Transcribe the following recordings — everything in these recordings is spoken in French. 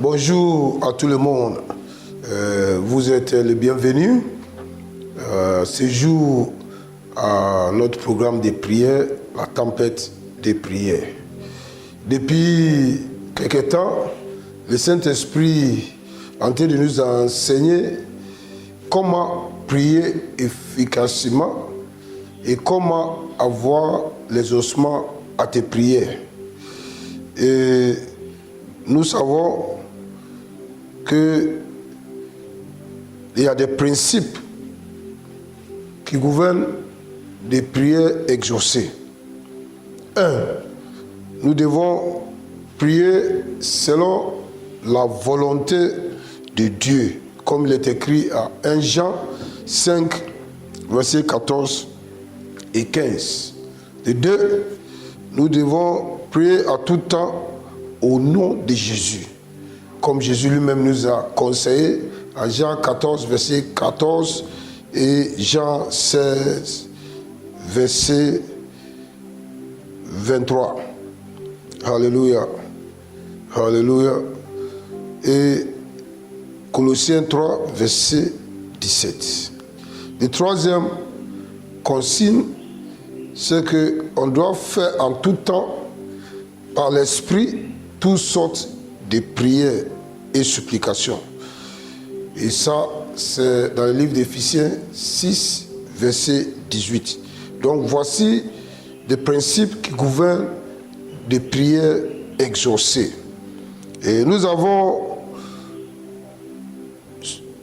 Bonjour à tout le monde. Vous êtes les bienvenus. Ce jour à notre programme de prière, la tempête des prières. Depuis quelque temps, le Saint-Esprit est en train de nous enseigner comment prier efficacement et comment avoir les ossements à tes prières. Et nous savons qu'il y a des principes qui gouvernent des prières exaucées. 1. Nous devons prier selon la volonté de Dieu, comme il est écrit à 1 Jean 5, versets 14 et 15. Et 2. Nous devons prier à tout temps au nom de Jésus, comme Jésus lui-même nous a conseillé à Jean 14, verset 14 et Jean 16, verset 23. Alléluia. Alléluia. Et Colossiens 3, verset 17. Le troisième consigne, c'est qu'on doit faire en tout temps, par l'Esprit, toutes sortes de prières et supplications. Et ça, c'est dans le livre d'Éphésiens 6, verset 18. Donc voici des principes qui gouvernent des prières exaucées. Et nous avons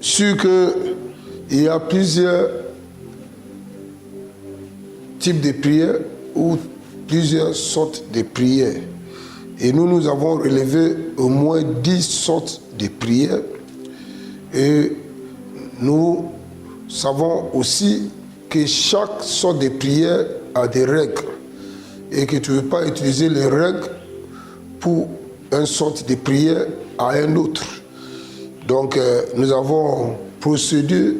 su qu'il y a plusieurs types de prières ou plusieurs sortes de prières. Et nous avons relevé au moins 10 sortes de prières. Et nous savons aussi que chaque sorte de prière a des règles. Et que tu ne veux pas utiliser les règles pour une sorte de prière à un autre. Donc nous avons procédé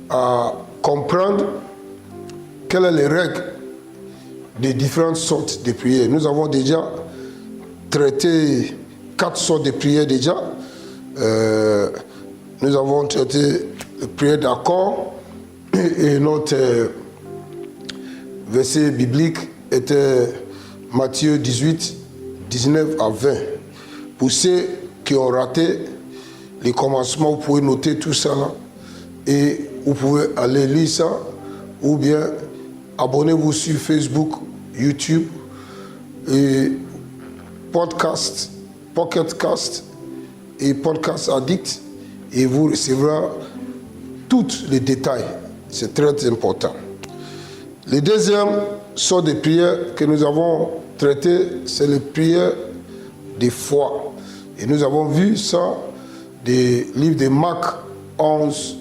à comprendre quelles sont les règles des différentes sortes de prières. Nous avons déjà traité 4 sortes de prières déjà. Nous avons traité la prière d'accord et notre verset biblique était Matthieu 18, 19 à 20. Pour ceux qui ont raté les commencements, vous pouvez noter tout ça là et vous pouvez aller lire ça ou bien abonnez-vous sur Facebook, YouTube et podcast, Pocketcast et Podcast Addict et vous recevrez tous les détails. C'est très important. Le deuxième sort de prière que nous avons traité, c'est les prières de foi. Et nous avons vu ça des livres de Marc 11,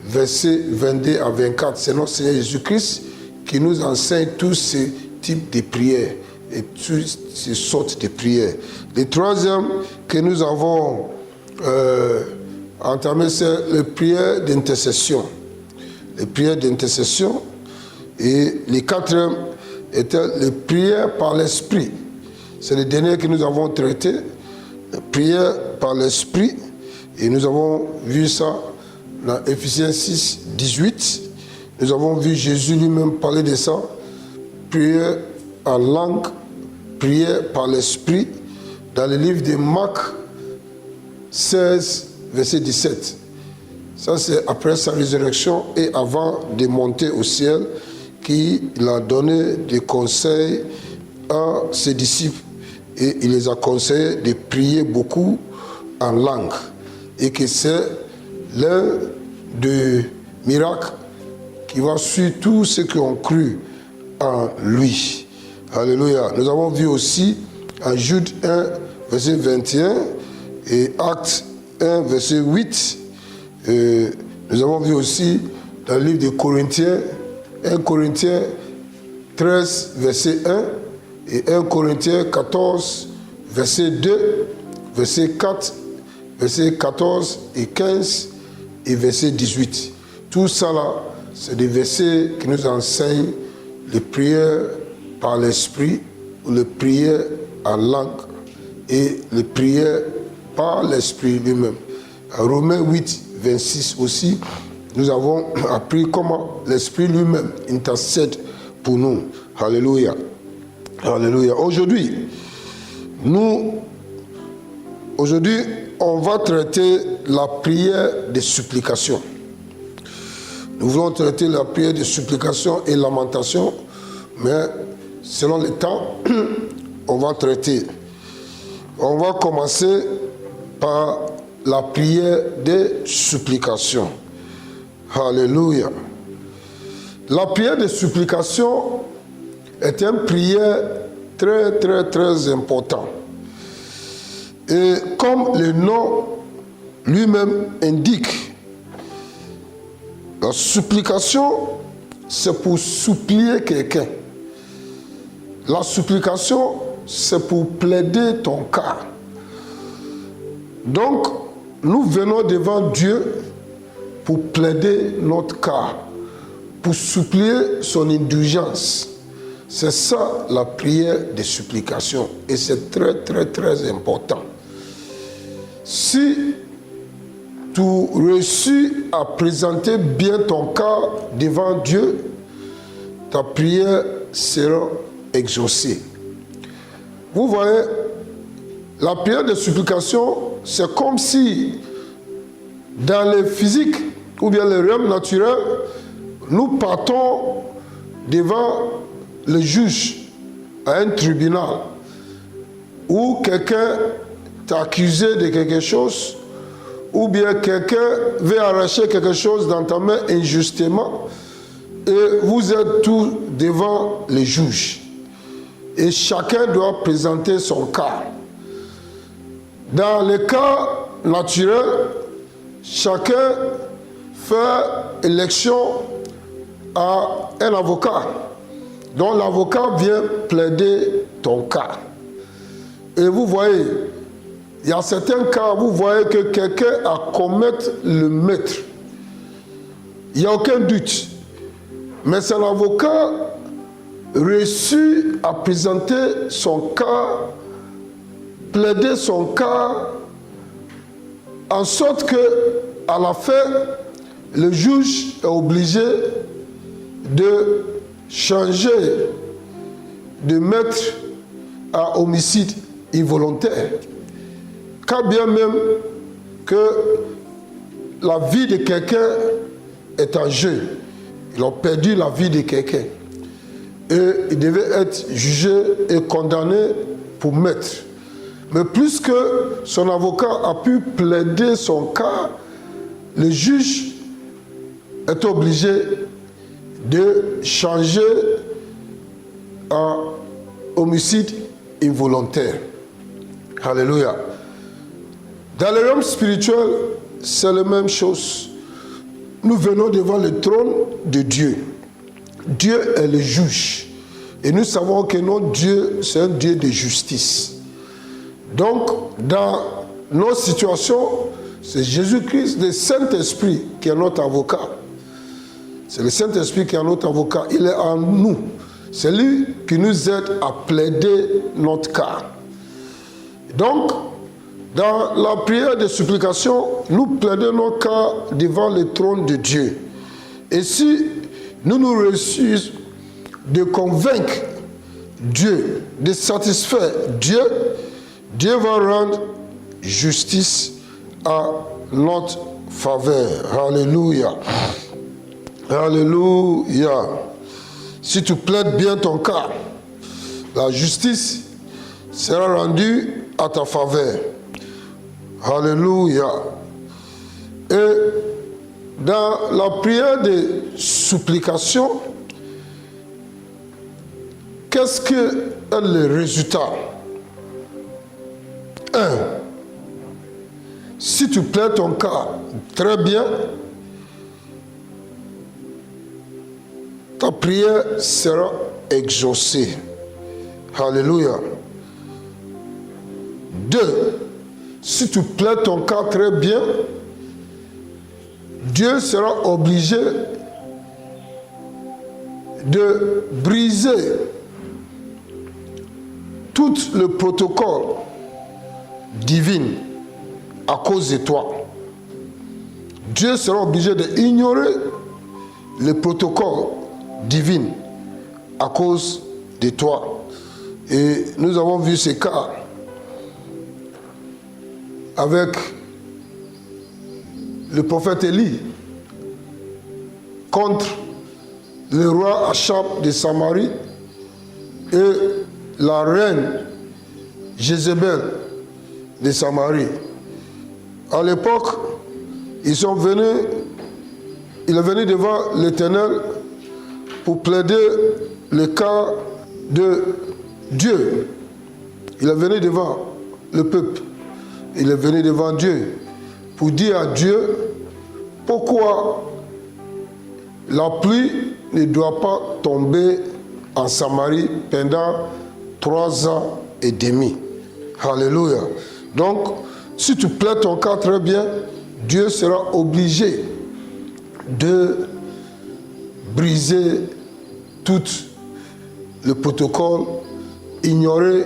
versets 22 à 24. C'est notre Seigneur Jésus-Christ qui nous enseigne tous ces types de prières et toutes ces sortes de prières. Le troisième que nous avons entamé, c'est les prières d'intercession. Les prières d'intercession. Et le quatrième était les prières par l'Esprit. C'est le dernier que nous avons traité, les prières par l'Esprit. Et nous avons vu ça dans Éphésiens 6, 18. Nous avons vu Jésus lui-même parler de ça. Prière en langue, prière par l'Esprit, dans le livre de Marc 16, verset 17. Ça, c'est après sa résurrection et avant de monter au ciel, qu'il a donné des conseils à ses disciples. Et il les a conseillés de prier beaucoup en langue. Et que c'est l'un des miracles qui va suivre tous ceux qui ont cru en lui. Alléluia. Nous avons vu aussi en Jude 1, verset 21 et Actes 1, verset 8. Nous avons vu aussi dans le livre de Corinthiens, 1 Corinthiens 13, verset 1 et 1 Corinthiens 14, verset 2, verset 4, verset 14 et 15 et verset 18. Tout ça là, c'est des versets qui nous enseignent les prières par l'esprit, ou les prières en langue et les prières par l'Esprit lui-même. À Romains 8, 26 aussi, nous avons appris comment l'Esprit lui-même intercède pour nous. Alléluia. Alléluia. Aujourd'hui, on va traiter la prière de supplication. Nous voulons traiter la prière de supplication et lamentation, mais selon le temps, on va traiter. On va commencer par la prière de supplication. Alléluia. La prière de supplication est une prière très, très, très importante. Et comme le nom lui-même indique, la supplication, c'est pour supplier quelqu'un. La supplication, c'est pour plaider ton cas. Donc, nous venons devant Dieu pour plaider notre cas, pour supplier son indulgence. C'est ça la prière de supplication. Et c'est très, très, très important. Si tu réussis à présenter bien ton cas devant Dieu, ta prière sera exaucée. Vous voyez, la prière de supplication, c'est comme si dans le physique ou bien le realm naturel, nous partons devant le juge à un tribunal où quelqu'un t'a accusé de quelque chose ou bien quelqu'un veut arracher quelque chose dans ta main injustement et vous êtes tous devant le juge. Et chacun doit présenter son cas. Dans le cas naturel, chacun fait élection à un avocat. Donc l'avocat vient plaider ton cas. Et vous voyez, il y a certains cas, vous voyez que quelqu'un a commis le meurtre. Il n'y a aucun doute. Mais c'est l'avocat réussit à présenter son cas, plaider son cas, en sorte que, à la fin, le juge est obligé de changer de meurtre à homicide involontaire. Quand bien même que la vie de quelqu'un est en jeu, ils ont perdu la vie de quelqu'un. Et il devait être jugé et condamné pour meurtre. Mais puisque son avocat a pu plaider son cas, le juge est obligé de changer à homicide involontaire. Alléluia. Dans le realm spirituel, c'est la même chose. Nous venons devant le trône de Dieu. Dieu est le juge. Et nous savons que notre Dieu, c'est un Dieu de justice. Donc, dans nos situations, c'est Jésus-Christ, le Saint-Esprit, qui est notre avocat. C'est le Saint-Esprit qui est notre avocat. Il est en nous. C'est lui qui nous aide à plaider notre cas. Donc, dans la prière de supplication, nous plaidons nos cas devant le trône de Dieu. Et si nous réussissons de convaincre Dieu, de satisfaire Dieu, Dieu va rendre justice à notre faveur. Alléluia. Alléluia. Si tu plaides bien ton cas, la justice sera rendue à ta faveur. Alléluia. Et dans la prière de supplication, qu'est-ce que est le résultat? 1. Si tu plaides ton cas très bien, ta prière sera exaucée. Alléluia. 2. Si tu plaides ton cas très bien, Dieu sera obligé de briser tout le protocole divin à cause de toi. Dieu sera obligé d'ignorer le protocole divin à cause de toi. Et nous avons vu ce cas avec le prophète Élie contre le roi Achab de Samarie et la reine Jézabel de Samarie. À l'époque, il est venu devant l'Éternel pour plaider le cas de Dieu. Il est venu devant le peuple. Il est venu devant Dieu pour dire à Dieu pourquoi la pluie ne doit pas tomber en Samarie pendant 3 ans et demi. Alléluia. Donc, si tu plaides ton cas très bien, Dieu sera obligé de briser tout le protocole, ignorer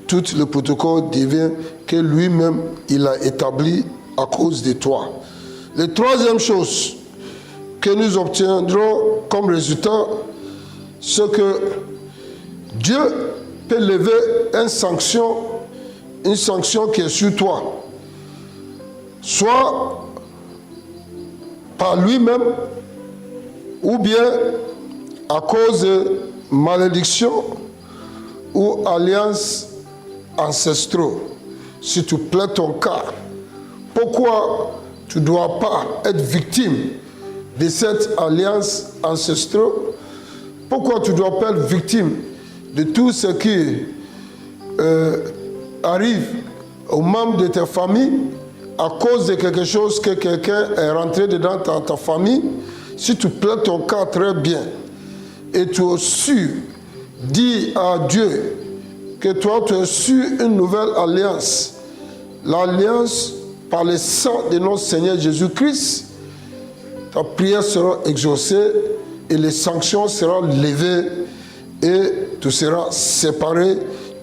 tout le protocole divin que lui-même il a établi à cause de toi. La troisième chose que nous obtiendrons comme résultat, c'est que Dieu peut lever une sanction qui est sur toi, soit par lui-même ou bien à cause de malédiction ou alliances ancestraux. Si tu plaides ton cas, pourquoi tu ne dois pas être victime de cette alliance ancestrale? Pourquoi tu ne dois pas être victime de tout ce qui arrive aux membres de ta famille à cause de quelque chose que quelqu'un est rentré dedans dans ta famille? Si tu plaides ton cas très bien et tu as su dire à Dieu que toi tu as su une nouvelle alliance, l'alliance par le sang de notre Seigneur Jésus-Christ, ta prière sera exaucée et les sanctions seront levées et tu seras séparé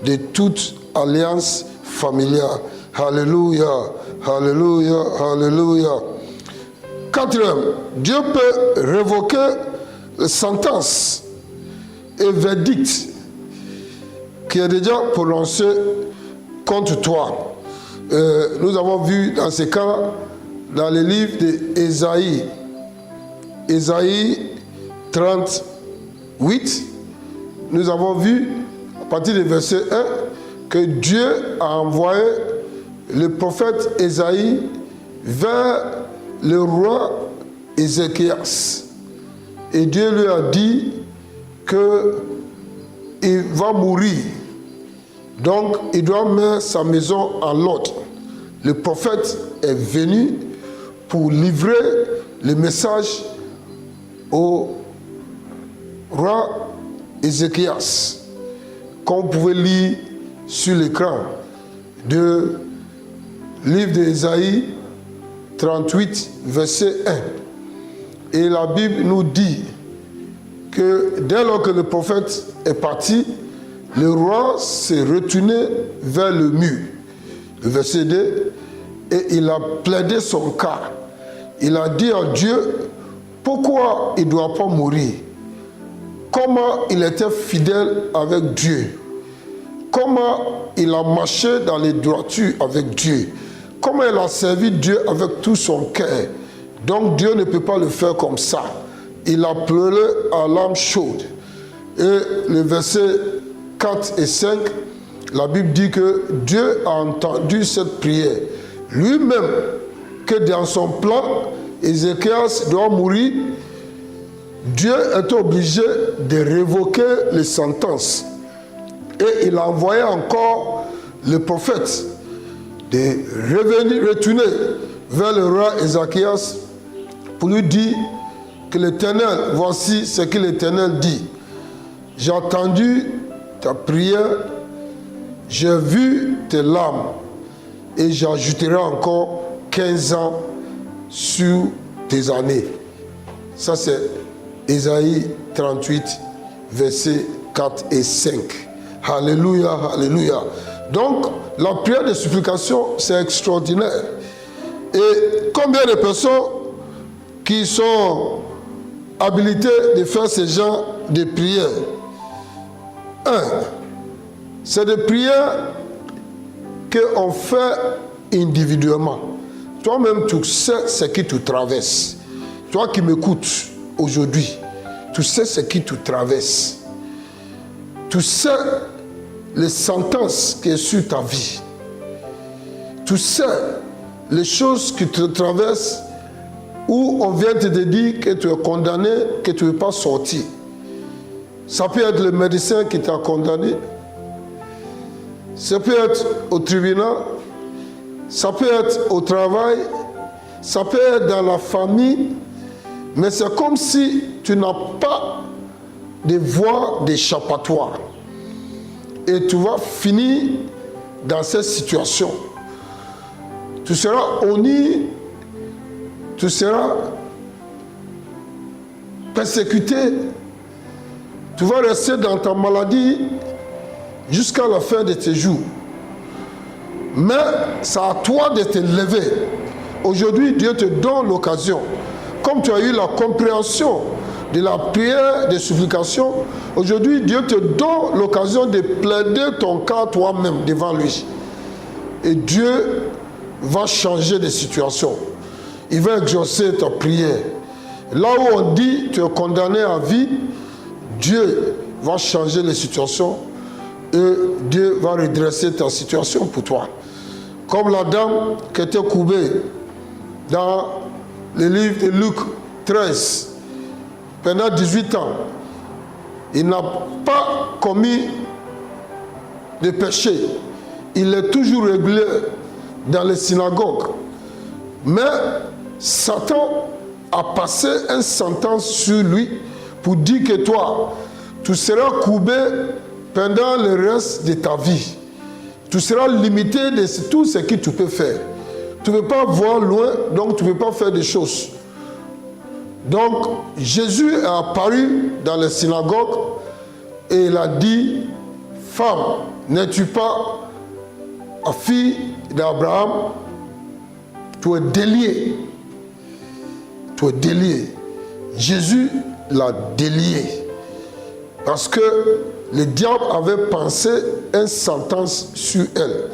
de toute alliance familiale. Alléluia, alléluia, alléluia. Quatrième, Dieu peut révoquer les sentences et verdicts qui est déjà prononcé contre toi. Nous avons vu dans ce cas, dans le livre d'Ésaïe, Ésaïe 38, nous avons vu, à partir du verset 1, que Dieu a envoyé le prophète Ésaïe vers le roi Ézéchias. Et Dieu lui a dit qu'il va mourir. Donc, il doit mettre sa maison en ordre. Le prophète est venu pour livrer le message au roi Ézéchias, comme vous pouvez lire sur l'écran de livre d'Ésaïe 38, verset 1. Et la Bible nous dit que dès lors que le prophète est parti, le roi s'est retourné vers le mur. Le verset 2, et il a plaidé son cas. Il a dit à Dieu pourquoi il ne doit pas mourir. Comment il était fidèle avec Dieu. Comment il a marché dans les droitures avec Dieu. Comment il a servi Dieu avec tout son cœur. Donc Dieu ne peut pas le faire comme ça. Il a pleuré à l'âme chaude. Et le verset 4 et 5, la Bible dit que Dieu a entendu cette prière. Lui-même, que dans son plan, Ézéchias doit mourir, Dieu est obligé de révoquer les sentences. Et il a envoyé encore le prophète de retourner vers le roi Ézéchias pour lui dire que l'Éternel, voici ce que l'Éternel dit. J'ai entendu ta prière, j'ai vu tes larmes et j'ajouterai encore 15 ans sur tes années. Ça c'est Ésaïe 38, versets 4 et 5. Alléluia, alléluia. Donc, la prière de supplication, c'est extraordinaire. Et combien de personnes qui sont habilitées de faire ce genre de prières? C'est des prières qu'on fait individuellement. Toi-même, tu sais ce qui te traverse. Toi qui m'écoutes aujourd'hui, tu sais ce qui te traverse. Tu sais les sentences qui sont sur ta vie. Tu sais les choses qui te traversent où on vient te dire que tu es condamné, que tu ne veux pas sortir. Ça peut être le médecin qui t'a condamné. Ça peut être au tribunal. Ça peut être au travail. Ça peut être dans la famille. Mais c'est comme si tu n'as pas de voie d'échappatoire. Et tu vas finir dans cette situation. Tu seras honni, tu seras persécuté, tu vas rester dans ta maladie jusqu'à la fin de tes jours. Mais c'est à toi de te lever. Aujourd'hui, Dieu te donne l'occasion. Comme tu as eu la compréhension de la prière de supplication, aujourd'hui, Dieu te donne l'occasion de plaider ton cas toi-même devant lui. Et Dieu va changer de situation. Il va exaucer ta prière. Là où on dit tu es condamné à vie, Dieu va changer les situations et Dieu va redresser ta situation pour toi. Comme la dame qui était courbée dans le livre de Luc 13, pendant 18 ans, il n'a pas commis de péché. Il est toujours régulier dans les synagogues. Mais Satan a passé une sentence sur lui pour dire que toi, tu seras courbé pendant le reste de ta vie. Tu seras limité de tout ce que tu peux faire. Tu ne peux pas voir loin, donc tu ne peux pas faire des choses. Donc, Jésus est apparu dans les synagogues et il a dit, « Femme, n'es-tu pas la fille d'Abraham? Tu es délié. Tu es délié. » Jésus l'a délié. Parce que le diable avait pensé une sentence sur elle.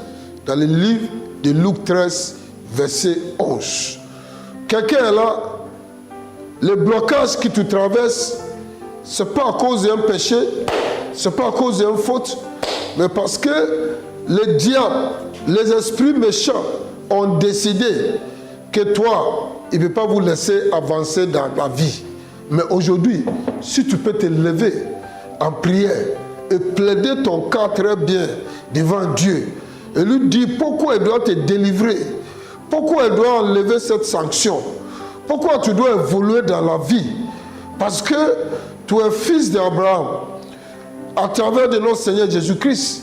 Dans le livre de Luc 13, verset 11. Quelqu'un est là, le blocage qui te traverse, ce n'est pas à cause d'un péché, ce n'est pas à cause d'une faute, mais parce que le diable, les esprits méchants ont décidé que toi, il ne peut pas vous laisser avancer dans la vie. Mais aujourd'hui, si tu peux te lever en prière et plaider ton cas très bien devant Dieu et lui dire pourquoi il doit te délivrer, pourquoi il doit enlever cette sanction, pourquoi tu dois évoluer dans la vie, parce que tu es fils d'Abraham à travers de notre Seigneur Jésus-Christ,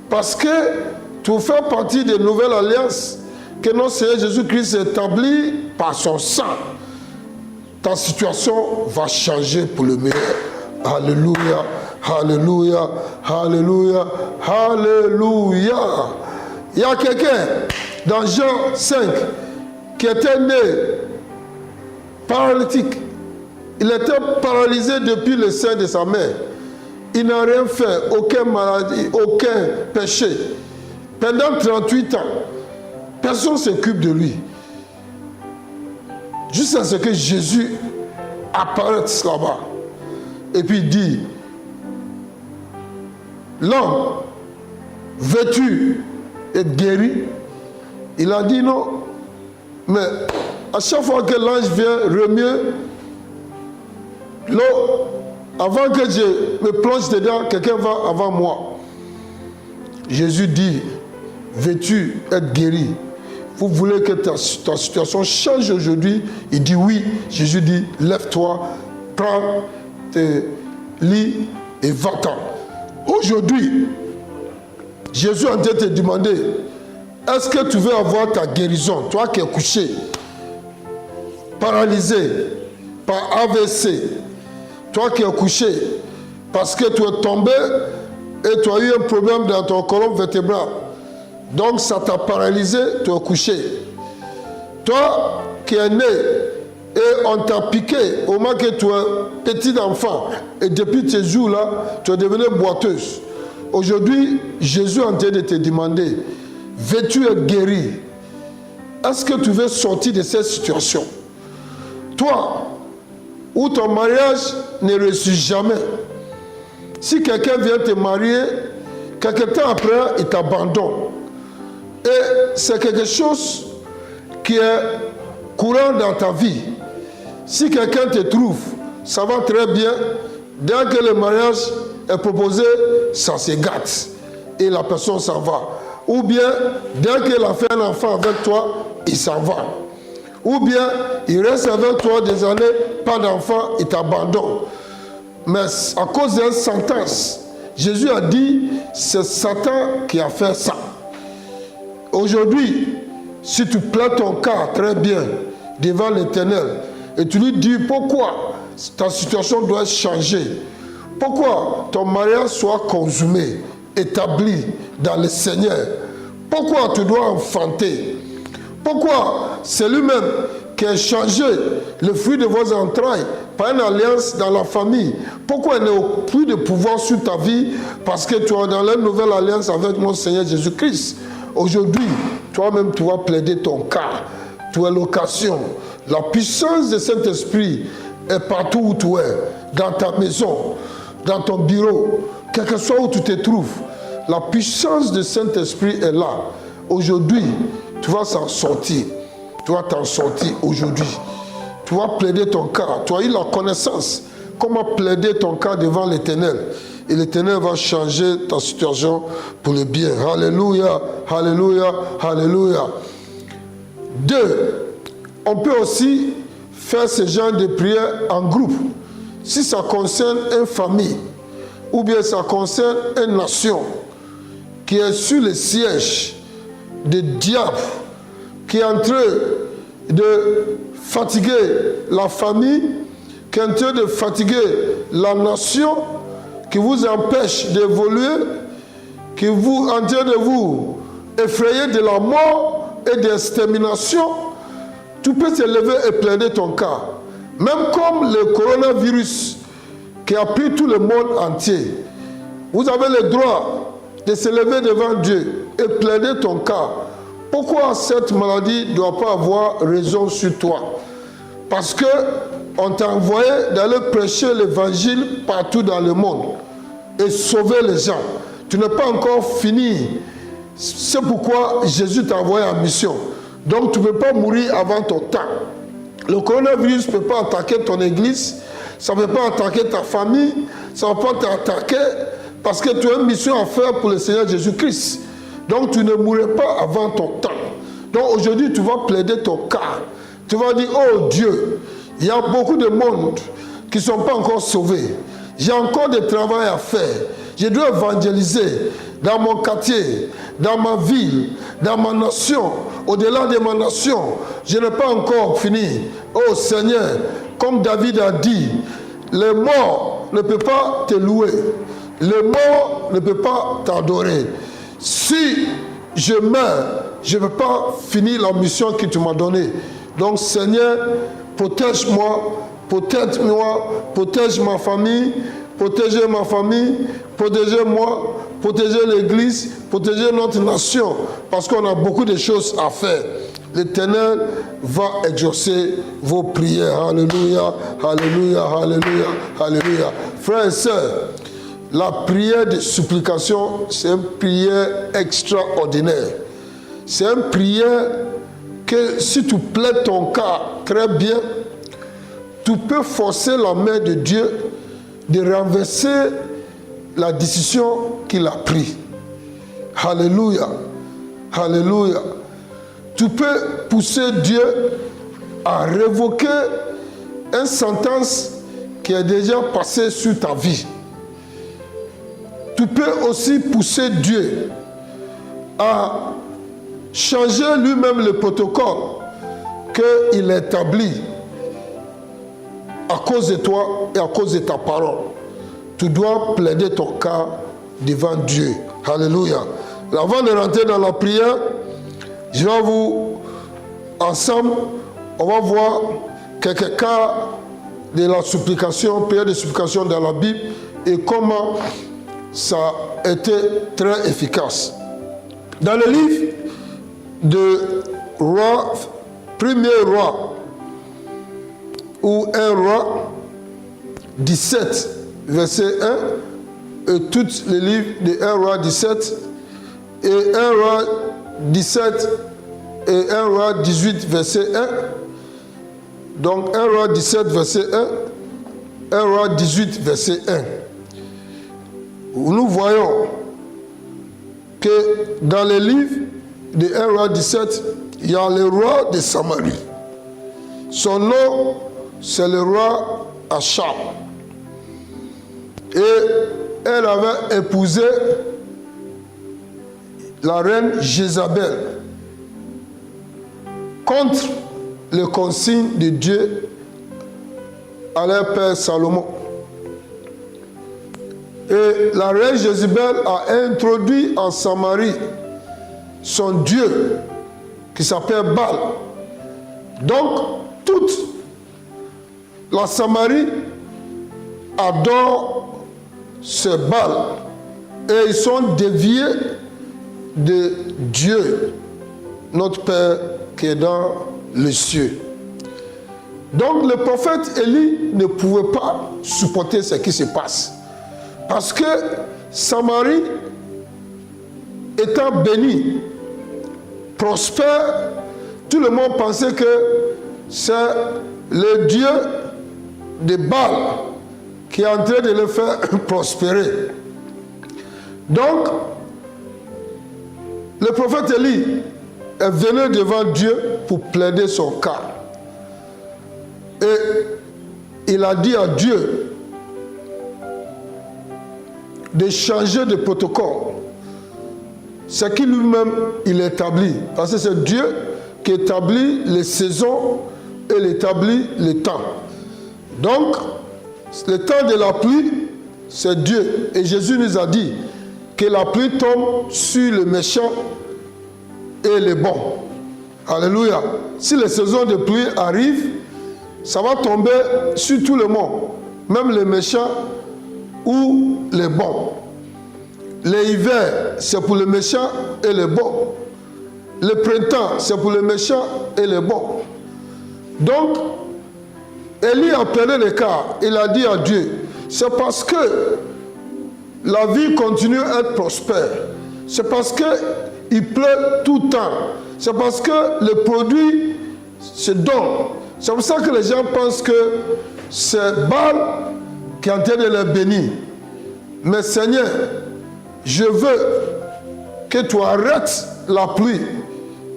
parce que tu fais partie de la nouvelle alliance que notre Seigneur Jésus-Christ établit par son sang. Ta situation va changer pour le meilleur. Alléluia, alléluia, alléluia, alléluia. Il y a quelqu'un dans Jean 5 qui était né paralytique. Il était paralysé depuis le sein de sa mère. Il n'a rien fait, aucune maladie, aucun péché. Pendant 38 ans, personne ne s'occupe de lui. Jusqu'à ce que Jésus apparaisse là-bas. Et puis il dit, l'homme vêtu et guéri, il a dit non. Mais à chaque fois que l'ange vient remuer l'eau, avant que je me plonge dedans, quelqu'un va avant moi. Jésus dit, vêtu, être guéri. Vous voulez que ta situation change aujourd'hui? Il dit oui. Jésus dit, lève-toi, prends tes lits et va-t'en. Aujourd'hui, Jésus est en train de te demander, est-ce que tu veux avoir ta guérison? Toi qui es couché, paralysé par AVC, toi qui es couché parce que tu es tombé et tu as eu un problème dans ton colonne vertébrale. Donc ça t'a paralysé, tu es couché. Toi qui es né et on t'a piqué au moment que tu es petit enfant et depuis ces jours-là, tu es devenue boiteuse. Aujourd'hui, Jésus est en train de te demander, veux-tu être guéri? Est-ce que tu veux sortir de cette situation? Toi, où ton mariage ne réussit jamais. Si quelqu'un vient te marier, quelque temps après, il t'abandonne. Et c'est quelque chose qui est courant dans ta vie. Si quelqu'un te trouve, ça va très bien. Dès que le mariage est proposé, ça se gâte. Et la personne s'en va. Ou bien, dès qu'il a fait un enfant avec toi, il s'en va. Ou bien, il reste avec toi des années, pas d'enfant, il t'abandonne. Mais à cause d'une sentence, Jésus a dit, c'est Satan qui a fait ça. Aujourd'hui, si tu plaies ton cas très bien devant l'Éternel, et tu lui dis pourquoi ta situation doit changer, pourquoi ton mariage soit consumé, établi dans le Seigneur, pourquoi tu dois enfanter, pourquoi c'est lui-même qui a changé le fruit de vos entrailles par une alliance dans la famille, pourquoi il n'y a plus de pouvoir sur ta vie parce que tu es dans la nouvelle alliance avec mon Seigneur Jésus-Christ. Aujourd'hui, toi-même tu vas plaider ton cas, tu es l'occasion. La puissance de Saint-Esprit est partout où tu es, dans ta maison, dans ton bureau, quel que soit où tu te trouves. La puissance de Saint-Esprit est là. Aujourd'hui, tu vas s'en sortir. Tu vas t'en sortir aujourd'hui. Tu vas plaider ton cas. Tu as eu la connaissance. Comment plaider ton cas devant l'Éternel. Et l'Éternel va changer ta situation pour le bien. Alléluia, alléluia, alléluia. 2. On peut aussi faire ce genre de prière en groupe. Si ça concerne une famille, ou bien ça concerne une nation qui est sur le siège du diable, qui est en train de fatiguer la famille, qui est en train de fatiguer la nation, qui vous empêche d'évoluer, qui vous en train de vous effrayer de la mort et de l'extermination, tu peux te lever et plaider ton cas. Même comme le coronavirus qui a pris tout le monde entier, vous avez le droit de se lever devant Dieu et plaider ton cas. Pourquoi cette maladie ne doit pas avoir raison sur toi? Parce que on t'a envoyé d'aller prêcher l'évangile partout dans le monde et sauver les gens. Tu n'es pas encore fini. C'est pourquoi Jésus t'a envoyé en mission. Donc tu ne peux pas mourir avant ton temps. Le coronavirus ne peut pas attaquer ton église, ça ne peut pas attaquer ta famille, ça ne va pas t'attaquer parce que tu as une mission à faire pour le Seigneur Jésus-Christ. Donc tu ne mourrais pas avant ton temps. Donc aujourd'hui tu vas plaider ton cas. Tu vas dire, oh Dieu, il y a beaucoup de monde qui ne sont pas encore sauvés. J'ai encore du travail à faire. Je dois évangéliser dans mon quartier, dans ma ville, dans ma nation, au-delà de ma nation. Je n'ai pas encore fini. Oh Seigneur, comme David a dit, les morts ne peuvent pas te louer. Les morts ne peuvent pas t'adorer. Si je meurs, je ne peux pas finir la mission que tu m'as donnée. Donc Seigneur, protège-moi, protège ma famille, protégez ma famille, protégez-moi, protégez l'Église, protégez notre nation, parce qu'on a beaucoup de choses à faire. L'Éternel va exaucer vos prières. Alléluia, alléluia, alléluia, alléluia. Frères et sœurs, la prière de supplication, c'est une prière extraordinaire. C'est une prière que si tu plaides ton cas très bien, tu peux forcer la main de Dieu de renverser la décision qu'il a prise. Alléluia. Alléluia. Tu peux pousser Dieu à révoquer une sentence qui est déjà passée sur ta vie. Tu peux aussi pousser Dieu à changer lui-même le protocole qu'il établit à cause de toi et à cause de ta parole. Tu dois plaider ton cas devant Dieu. Alléluia. Avant de rentrer dans la prière, je vais vous ensemble, on va voir quelques cas de la supplication, prière de supplication dans la Bible et comment ça a été très efficace. Dans le livre de Roi, premier roi, ou 1 Roi 17, verset 1, et tous les livres de 1 Roi 17, et 1 Roi 17 et 1 Roi 18, verset 1. Donc 1 Roi 17, verset 1, 1 Roi 18, verset 1. Nous voyons que dans les livres de 1 Roi 17, il y a le roi de Samarie. Son nom, c'est le roi Achab. Et elle avait épousé la reine Jézabel contre les consignes de Dieu à leur père Salomon. Et la reine Jézabel a introduit en Samarie son dieu qui s'appelle Baal. Donc, toute la Samarie adore ce Baal et ils sont déviés de Dieu, notre Père qui est dans les cieux. Donc le prophète Élie ne pouvait pas supporter ce qui se passe. Parce que Samarie, étant bénie, prospère, tout le monde pensait que c'est le Dieu de Baal qui est en train de le faire prospérer. Donc, le prophète Élie est venu devant Dieu pour plaider son cas. Et il a dit à Dieu de changer de protocole. Ce qui lui-même, il établit. Parce que c'est Dieu qui établit les saisons et il établit les temps. Donc, le temps de la pluie, c'est Dieu. Et Jésus nous a dit que la pluie tombe sur les méchants et les bons. Alléluia. Si les saisons de pluie arrivent, ça va tomber sur tout le monde, même les méchants ou les bons. L'hiver, c'est pour les méchants et les bons. Le printemps, c'est pour les méchants et les bons. Donc, Élie a plaidé le cas. Il a dit à Dieu, c'est parce que la vie continue à être prospère. C'est parce qu'il pleut tout le temps. C'est parce que le produit se donne. C'est pour ça que les gens pensent que c'est Baal qui est en train de les bénir. Mais Seigneur, je veux que tu arrêtes la pluie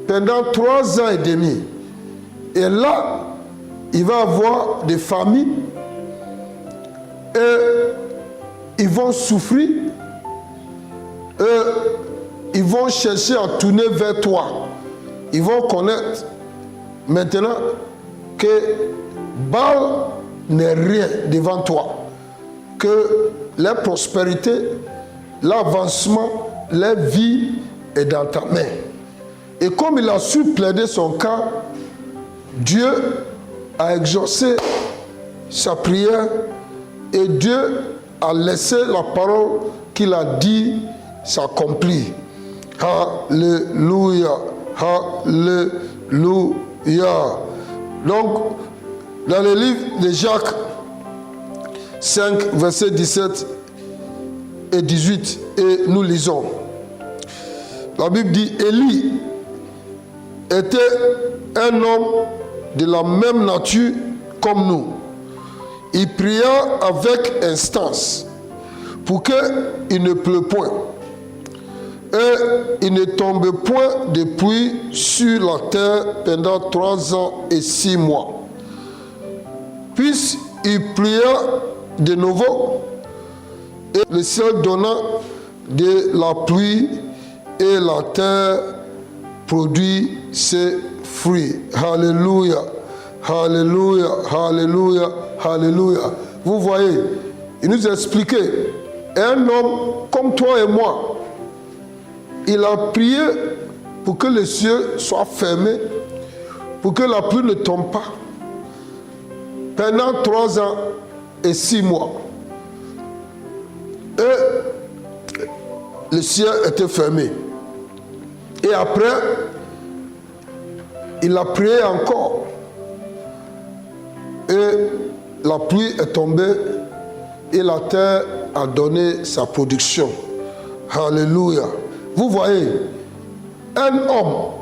pendant 3 ans et demi. Et là, il va y avoir des familles et ils vont souffrir et ils vont chercher à tourner vers toi. Ils vont connaître maintenant que Baal n'est rien devant toi, que la prospérité, l'avancement, la vie est dans ta main. Et comme il a su plaider son cas, Dieu a exaucé sa prière et Dieu a laissé la parole qu'il a dit s'accomplir. Alléluia, alléluia. Donc, dans le livre de Jacques 5, versets 17 et 18, et nous lisons. La Bible dit, Élie était un homme de la même nature comme nous. Il pria avec instance pour qu'il ne pleuve point et il ne tombe point de pluie sur la terre pendant 3 ans et 6 mois. Puis il pria de nouveau et le ciel donna de la pluie et la terre produit ses fruits. Alléluia, alléluia, alléluia, alléluia. Vous voyez, il nous a expliqué, un homme comme toi et moi, il a prié pour que les cieux soient fermés, pour que la pluie ne tombe pas pendant 3 ans et 6 mois. Et le ciel était fermé. Et après, il a prié encore. Et la pluie est tombée et la terre a donné sa production. Alléluia. Vous voyez, un homme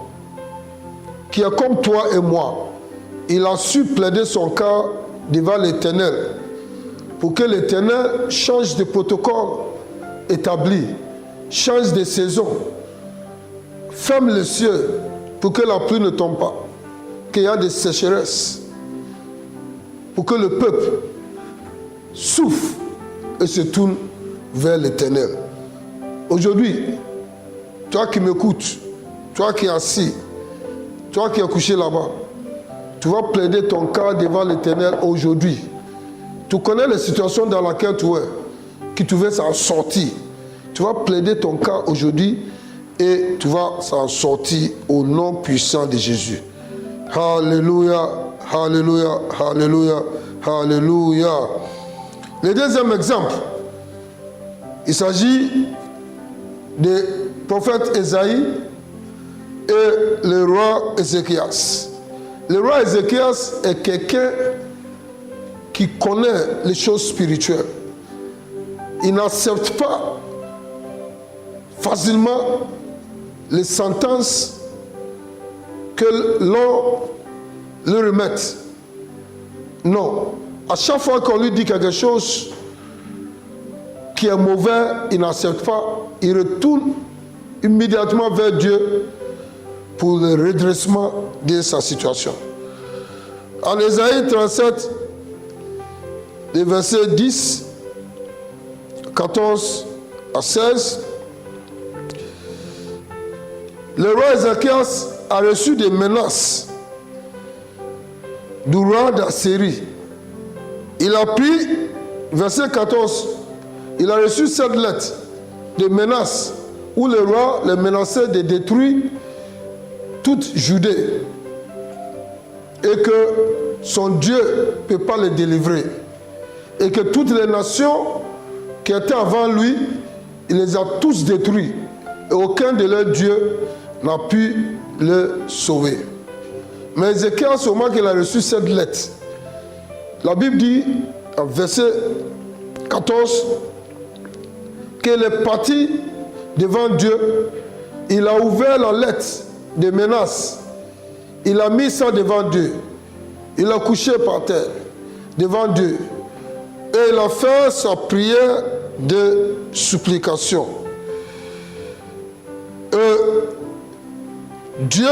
qui est comme toi et moi, il a su plaider son cas devant l'Éternel pour que l'Éternel change de protocole établi, change de saison, ferme le ciel pour que la pluie ne tombe pas, qu'il y a des sécheresses, pour que le peuple souffre et se tourne vers l'Éternel. Aujourd'hui, toi qui m'écoutes, toi qui es assis, toi qui es couché là-bas, tu vas plaider ton cas devant l'Éternel aujourd'hui. Tu connais la situation dans laquelle tu es, qui tu veux s'en sortir. Tu vas plaider ton cas aujourd'hui et tu vas s'en sortir au nom puissant de Jésus. Alléluia, alléluia, alléluia, alléluia. Le deuxième exemple, il s'agit du prophète Ésaïe et le roi Ézéchias. Le roi Ézéchias est quelqu'un qui connaît les choses spirituelles. Il n'accepte pas facilement les sentences que l'on lui remette. Non. À chaque fois qu'on lui dit quelque chose qui est mauvais, il n'accepte pas. Il retourne immédiatement vers Dieu pour le redressement de sa situation. En Ésaïe 37, les versets 10, 14 à 16, le roi Ézéchias a reçu des menaces du roi d'Assyrie. Il a pris, verset 14, il a reçu cette lettre de menaces où le roi le menaçait de détruire toute Judée et que son Dieu ne peut pas le délivrer et que toutes les nations qui étaient avant lui, il les a tous détruits et aucun de leurs dieux n'a pu le sauver. Mais Ézéchias, au moment qu'il a reçu cette lettre, la Bible dit, en verset 14, qu'il est parti devant Dieu, il a ouvert la lettre de menaces, il a mis ça devant Dieu, il a couché par terre devant Dieu et il a fait sa prière de supplication. Dieu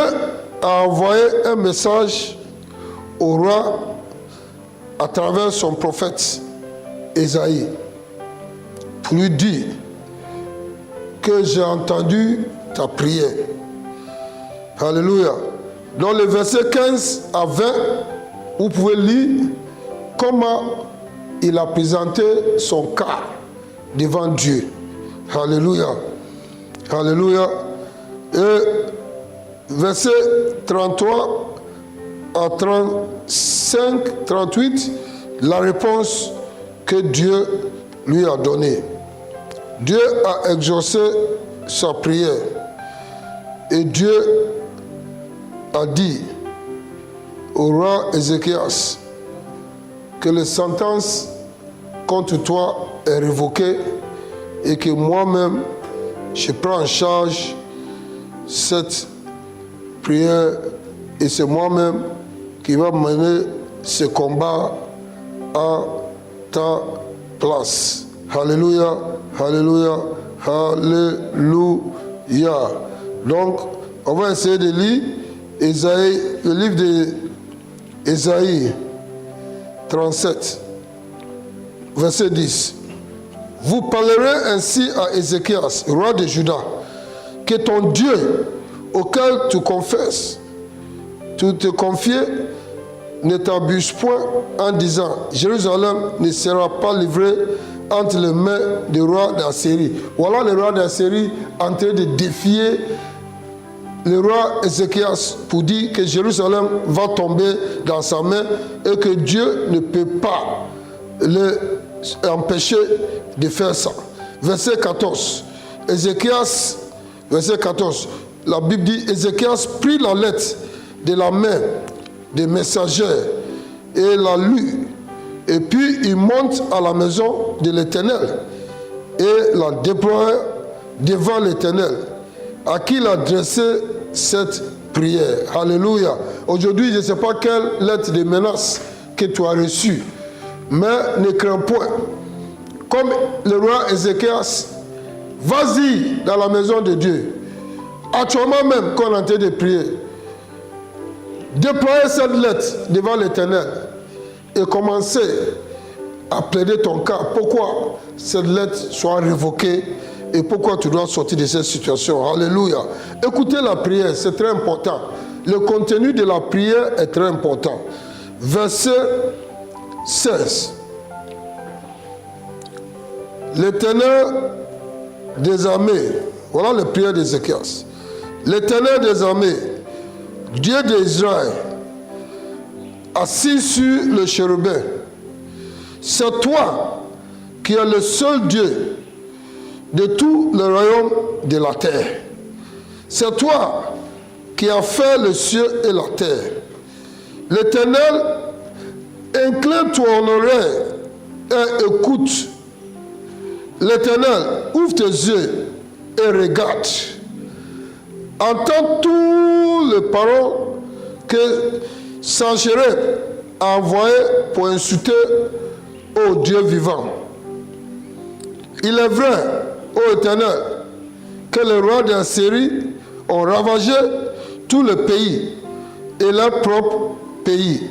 a envoyé un message au roi à travers son prophète Ésaïe pour lui dire que j'ai entendu ta prière. Alléluia. Dans le verset 15 à 20, vous pouvez lire comment il a présenté son cas devant Dieu. Alléluia. Alléluia. Et verset 33 à 35, 38, la réponse que Dieu lui a donnée. Dieu a exaucé sa prière et Dieu a dit au roi Ézéchias que les sentences contre toi est révoquée et que moi-même je prends en charge cette prière et c'est moi-même qui va mener ce combat à ta place. Alléluia, alléluia, alléluia. Donc, on va essayer de lire Ésaïe, le livre d'Ésaïe 37, verset 10. Vous parlerez ainsi à Ézéchias, roi de Juda, que ton Dieu auquel tu confesses, tu te confies, ne t'abuse point en disant Jérusalem ne sera pas livrée entre les mains du roi d'Assyrie. Voilà le roi d'Assyrie en train de défier le roi Ézéchias pour dire que Jérusalem va tomber dans sa main et que Dieu ne peut pas l'empêcher de faire ça. Verset 14. Ézéchias, verset 14. La Bible dit, Ézéchias prit la lettre de la main des messagers et la lut. Et puis il monte à la maison de l'Éternel et la déploie devant l'Éternel, à qui il a adressé cette prière. Alléluia. Aujourd'hui, je ne sais pas quelle lettre de menace que tu as reçue, mais ne crains point. Comme le roi Ézéchias, vas-y dans la maison de Dieu. Actuellement même, qu'on est en train de prier, déployez cette lettre devant l'Éternel et commencez à plaider ton cas. Pourquoi cette lettre soit révoquée et pourquoi tu dois sortir de cette situation. Alléluia. Écoutez la prière, c'est très important. Le contenu de la prière est très important. Verset 16. L'Éternel des armées, voilà la prière d'Ézéchias. L'Éternel des armées, Dieu d'Israël, assis sur le chérubin, c'est toi qui es le seul Dieu de tout le royaume de la terre. C'est toi qui as fait le ciel et la terre. L'Éternel, incline ton oreille et écoute. L'Éternel, ouvre tes yeux et regarde. Entends toutes les paroles que Sanchérib a envoyées pour insulter au Dieu vivant. Il est vrai, ô Éternel, que les rois d'Assyrie ont ravagé tout le pays et leur propre pays,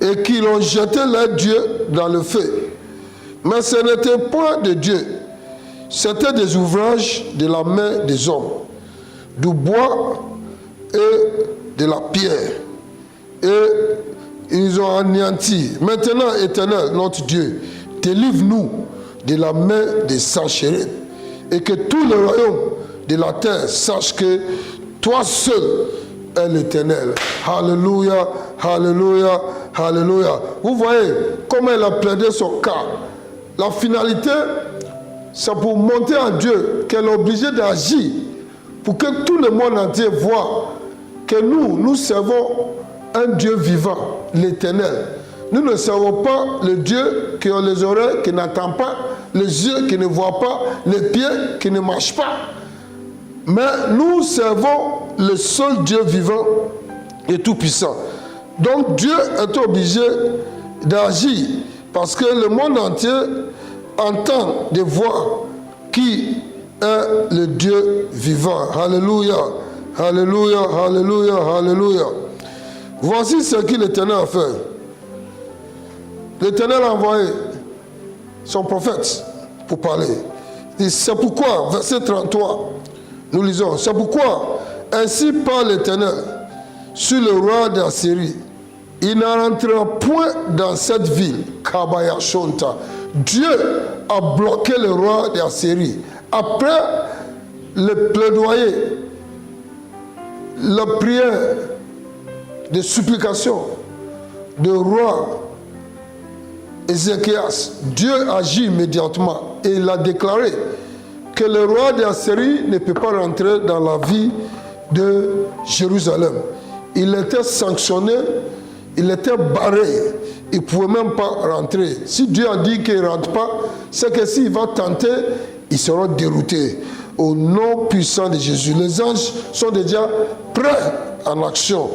et qu'ils ont jeté leur Dieu dans le feu. Mais ce n'était point de Dieu, c'était des ouvrages de la main des hommes, du bois et de la pierre. Et ils ont anéanti. Maintenant, Éternel, notre Dieu, délivre-nous de la main des Sanchérib, et que tout le royaume de la terre sache que toi seul est l'Éternel. Alléluia, alléluia, alléluia. Vous voyez comment elle a plaidé son cas. La finalité, c'est pour montrer à Dieu qu'elle est obligée d'agir pour que tout le monde entier voit que nous servons un Dieu vivant, l'Éternel. Nous ne servons pas le Dieu qui a les oreilles, qui n'entend pas, les yeux qui ne voient pas, les pieds qui ne marchent pas. Mais nous servons le seul Dieu vivant et tout-puissant. Donc Dieu est obligé d'agir parce que le monde entier entend de voir qui est le Dieu vivant. Alléluia, alléluia, alléluia, alléluia. Voici ce que l'Éternel a fait. L'Éternel a envoyé son prophète pour parler. C'est pourquoi, verset 33, nous lisons, c'est pourquoi, ainsi parle l'Éternel sur le roi d'Assyrie. Il n'entrera point dans cette ville, Kabaya Shonta. Dieu a bloqué le roi d'Assyrie. Après le plaidoyer, la prière de supplication du roi Ézéchias, Dieu agit immédiatement et il a déclaré que le roi d'Assyrie ne peut pas rentrer dans la vie de Jérusalem. Il était sanctionné, il était barré, il ne pouvait même pas rentrer. Si Dieu a dit qu'il ne rentre pas, c'est que s'il va tenter, il sera dérouté. Au nom puissant de Jésus, les anges sont déjà prêts en action.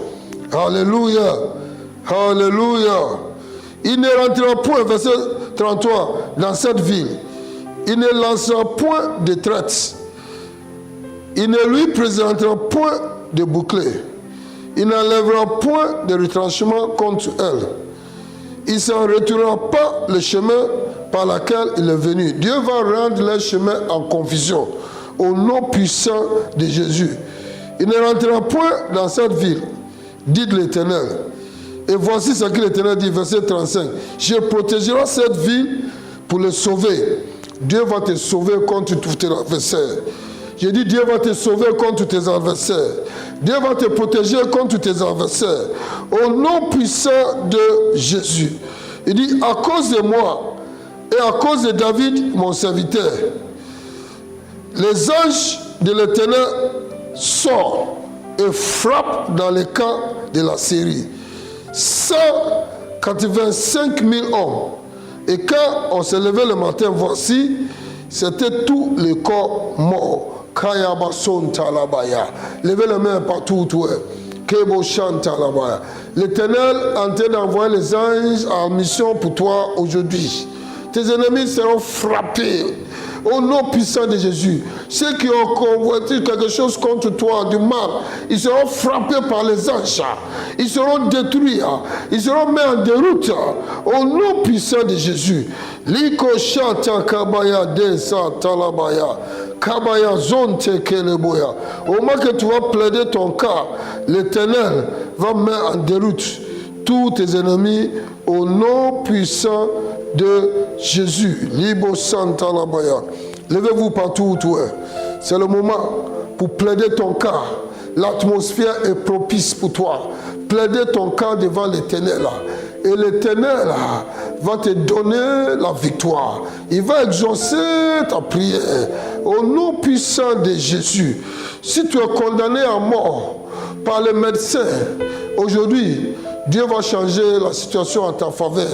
Alléluia, alléluia. Il ne rentrera point, verset 33, dans cette ville. Il ne lancera point de traite. Il ne lui présentera point de bouclier. Il n'enlèvera point de retranchement contre elle. Il ne s'en retournera pas le chemin par lequel il est venu. Dieu va rendre le chemin en confusion. Au nom puissant de Jésus. Il ne rentrera point dans cette ville, dit l'Éternel. Et voici ce que l'Éternel dit, verset 35. Je protégerai cette ville pour le sauver. Dieu va te sauver contre tous tes adversaires. Je dis, Dieu va te sauver contre tes adversaires. Dieu va te protéger contre tes adversaires. Au nom puissant de Jésus. Il dit, à cause de moi et à cause de David, mon serviteur, les anges de l'Éternel sortent et frappent dans les camps de la Syrie. 185 000 hommes. Et quand on s'est levé le matin, voici, c'était tous les corps morts. Levez les mains partout où tu es. L'Éternel est en train d'envoyer les anges en mission pour toi aujourd'hui. Tes ennemis seront frappés au nom puissant de Jésus. Ceux qui ont convoité quelque chose contre toi, du mal, ils seront frappés par les anges. Ils seront détruits. Ils seront mis en déroute au nom puissant de Jésus. Liko shata kabaya desa talabaya. Kabaya zonte keleboya. Au moment que tu vas plaider ton cas, l'Éternel va mettre en déroute tous tes ennemis au nom puissant de Jésus. Libo Santa Labaya. Levez-vous partout où tu es. C'est le moment pour plaider ton cas. L'atmosphère est propice pour toi. Plaider ton cas devant l'Éternel. Et l'Éternel va te donner la victoire. Il va exaucer ta prière. Au nom puissant de Jésus. Si tu es condamné à mort par les médecins, aujourd'hui, Dieu va changer la situation en ta faveur,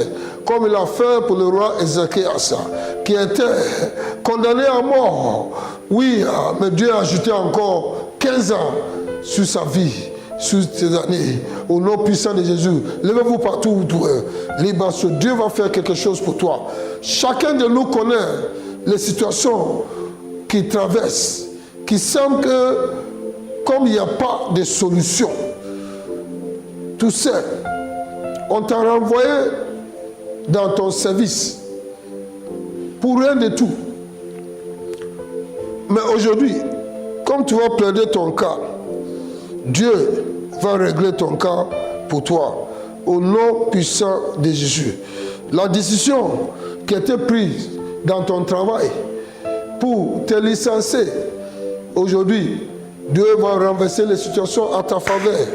comme il a fait pour le roi Ézéchias, qui était condamné à mort. Oui, mais Dieu a ajouté encore 15 ans sur sa vie, sur ces années. Au nom puissant de Jésus, levez-vous partout où tu es. Libasso, Dieu va faire quelque chose pour toi. Chacun de nous connaît les situations qu'il traverse, qui semblent que, comme il n'y a pas de solution, tout seul, on t'a renvoyé dans ton service pour rien de tout. Mais aujourd'hui, comme tu vas plaider ton cas, Dieu va régler ton cas pour toi au nom puissant de Jésus. La décision qui a été prise dans ton travail pour te licencier, aujourd'hui, Dieu va renverser les situations à ta faveur.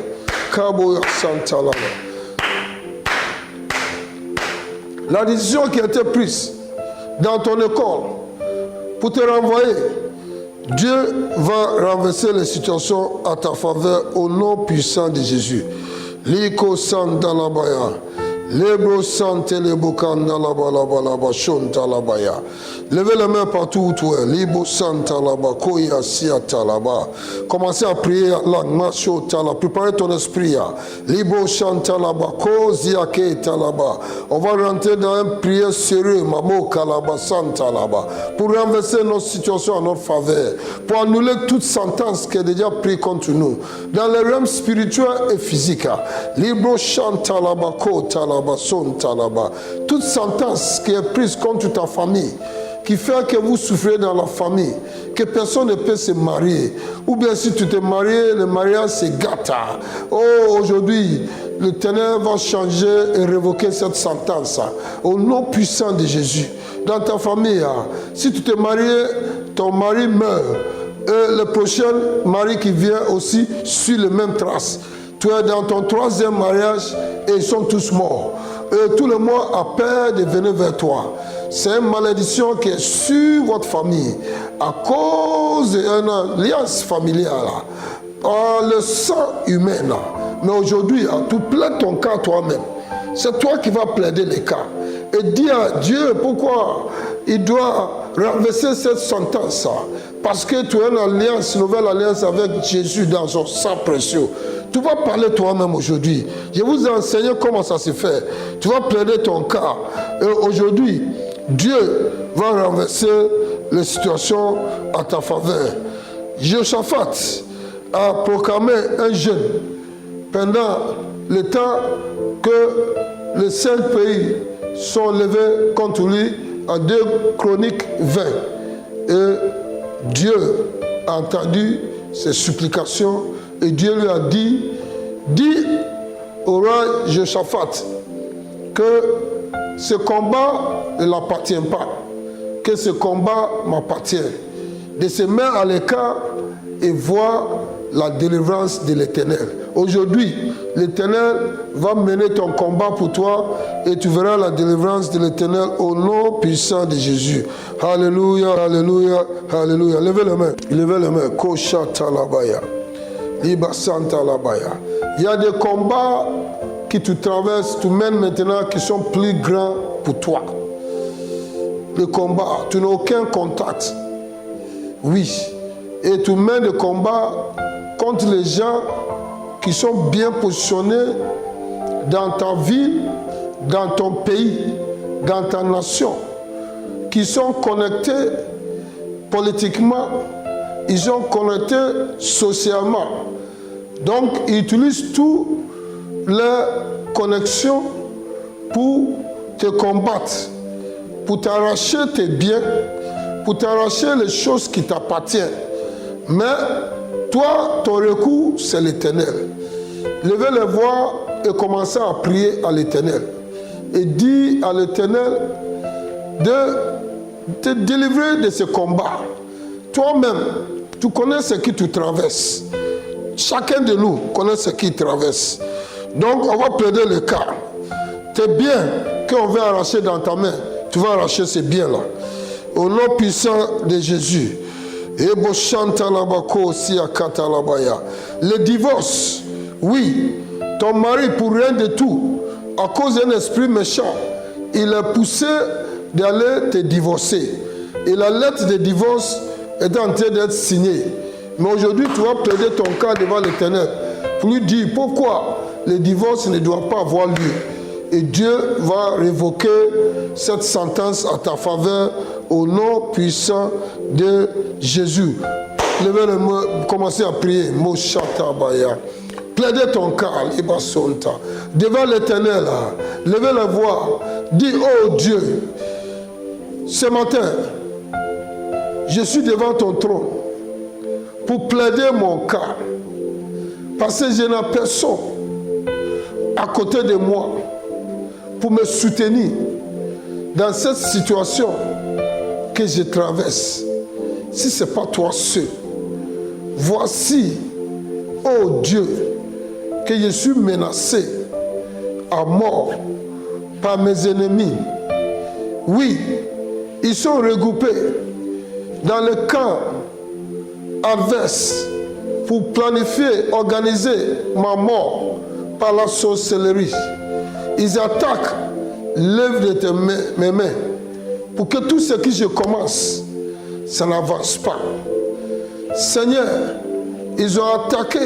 La décision qui a été prise dans ton école pour te renvoyer, Dieu va renverser les situations à ta faveur au nom puissant de Jésus. Liko Sandalabaya. Lebro sante lebokanda la shonta labaya. Levez les mains partout où tu es. Libo santa laba koya siata laba. Commencez à prier en langue macho tala. Préparez ton esprit. Libo shanta laba ko ziake talaba. On va rentrer dans un prière sérieux. Mamo kalaba santa laba. Pour renverser nos situations en notre faveur. Pour annuler toute sentence qui est déjà prise contre nous. Dans les realms spirituels et physiques. Libo shanta laba ko talaba. Toute sentence qui est prise contre ta famille, qui fait que vous souffrez dans la famille, que personne ne peut se marier, ou bien si tu t'es marié, le mariage c'est gâta. Oh, aujourd'hui, le Ténèbre va changer et révoquer cette sentence au nom puissant de Jésus. Dans ta famille, si tu t'es marié, ton mari meurt, et le prochain mari qui vient aussi suit les mêmes traces. Tu es dans ton troisième mariage et ils sont tous morts. Et tout le monde a peur de venir vers toi. C'est une malédiction qui est sur votre famille à cause d'une alliance familiale, par le sang humain. Mais aujourd'hui, tu plaides ton cas toi-même. C'est toi qui vas plaider les cas. Et dis à Dieu pourquoi il doit renverser cette sentence. Parce que tu as une alliance, une nouvelle alliance avec Jésus dans son sang précieux. Tu vas parler toi-même aujourd'hui. Je vous ai enseigné comment ça se fait. Tu vas plaider ton cas. Et aujourd'hui, Dieu va renverser les situations à ta faveur. Jehoshaphat a proclamé un jeûne pendant le temps que les 5 pays sont levés contre lui en 2 Chroniques 20. Et Dieu a entendu ses supplications et Dieu lui a dit, dis au roi Jehoshaphat que ce combat ne l'appartient pas, que ce combat m'appartient. De se mettre à l'écart et voir la délivrance de l'Éternel. Aujourd'hui, l'Éternel va mener ton combat pour toi et tu verras la délivrance de l'Éternel au nom puissant de Jésus. Alléluia, alléluia, alléluia. Levez les mains, levez les mains. Kosha talabaya, liba santa labaya. Il y a des combats qui te traversent, tu mènes maintenant, qui sont plus grands pour toi. Le combat, tu n'as aucun contact. Oui. Et tu mènes des combats contre les gens qui sont bien positionnés dans ta ville, dans ton pays, dans ta nation, qui sont connectés politiquement, ils sont connectés socialement. Donc, ils utilisent toutes leurs connexions pour te combattre, pour t'arracher tes biens, pour t'arracher les choses qui t'appartiennent. Mais toi, ton recours, c'est l'Éternel. Levez les voix et commencez à prier à l'Éternel. Et dis à l'Éternel de te délivrer de ce combat. Toi-même, tu connais ce qui te traverse. Chacun de nous connaît ce qui traverse. Donc, on va plaider le cas. Tes biens qu'on veut arracher dans ta main, tu vas arracher ces biens-là. Au nom puissant de Jésus. Le divorce, oui, ton mari pour rien de tout, à cause d'un esprit méchant, il est poussé d'aller te divorcer. Et la lettre de divorce est en train d'être signée. Mais aujourd'hui, tu vas plaider ton cas devant l'Éternel pour lui dire pourquoi le divorce ne doit pas avoir lieu. Et Dieu va révoquer cette sentence à ta faveur au nom puissant de Jésus. Levez le main, commencez à prier. Plaidez ton cas, devant l'Éternel. Levez la voix. Dis, oh Dieu, ce matin, je suis devant ton trône pour plaider mon cas. Parce que je n'ai personne à côté de moi pour me soutenir dans cette situation que je traverse. Si ce n'est pas toi seul, voici, oh Dieu, que je suis menacé à mort par mes ennemis. Oui, ils sont regroupés dans le camp adverse pour planifier, organiser ma mort par la sorcellerie. Ils attaquent l'œuvre de mes mains pour que tout ce que je commence, ça n'avance pas. Seigneur, ils ont attaqué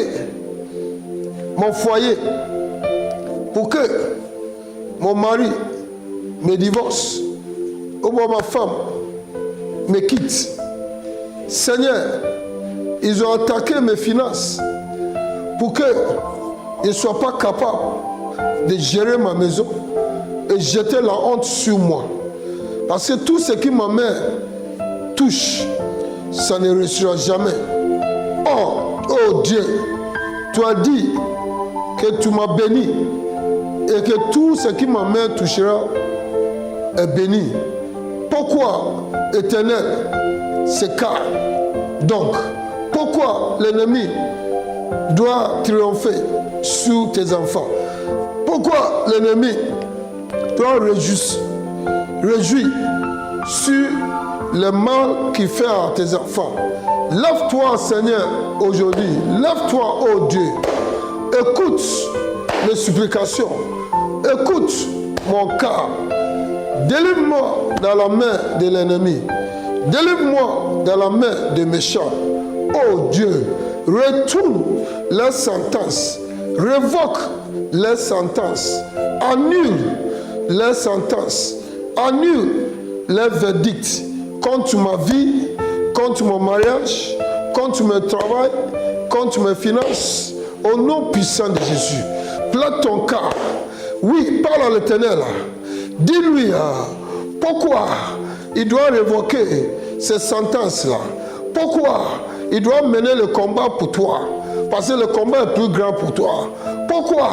mon foyer pour que mon mari me divorce ou ma femme me quitte. Seigneur, ils ont attaqué mes finances pour que je ne sois pas capable de gérer ma maison et jeter la honte sur moi. Parce que tout ce qui ma mère touche, ça ne réussira jamais. Oh Dieu, tu as dit que tu m'as béni et que tout ce qui ma mère touchera est béni. Pourquoi, Éternel, ce cas? Donc, pourquoi l'ennemi doit triompher sur tes enfants? Pourquoi l'ennemi doit réjouir sur le mal qu'il fait à tes enfants? Lève-toi, Seigneur, aujourd'hui. Lève-toi, oh Dieu. Écoute mes supplications. Écoute mon cas. Délivre-moi dans la main de l'ennemi. Délivre-moi dans la main des méchants. Oh Dieu, retourne les sentences. Révoque les sentences. Annule les sentences. Annule les verdicts contre ma vie, contre mon mariage, contre mon travail, contre mes finances. Au nom puissant de Jésus. Plaide ton cas. Oui, parle à l'Éternel. Dis-lui pourquoi il doit révoquer ces sentences-là. Pourquoi il doit mener le combat pour toi. Parce que le combat est plus grand pour toi. Pourquoi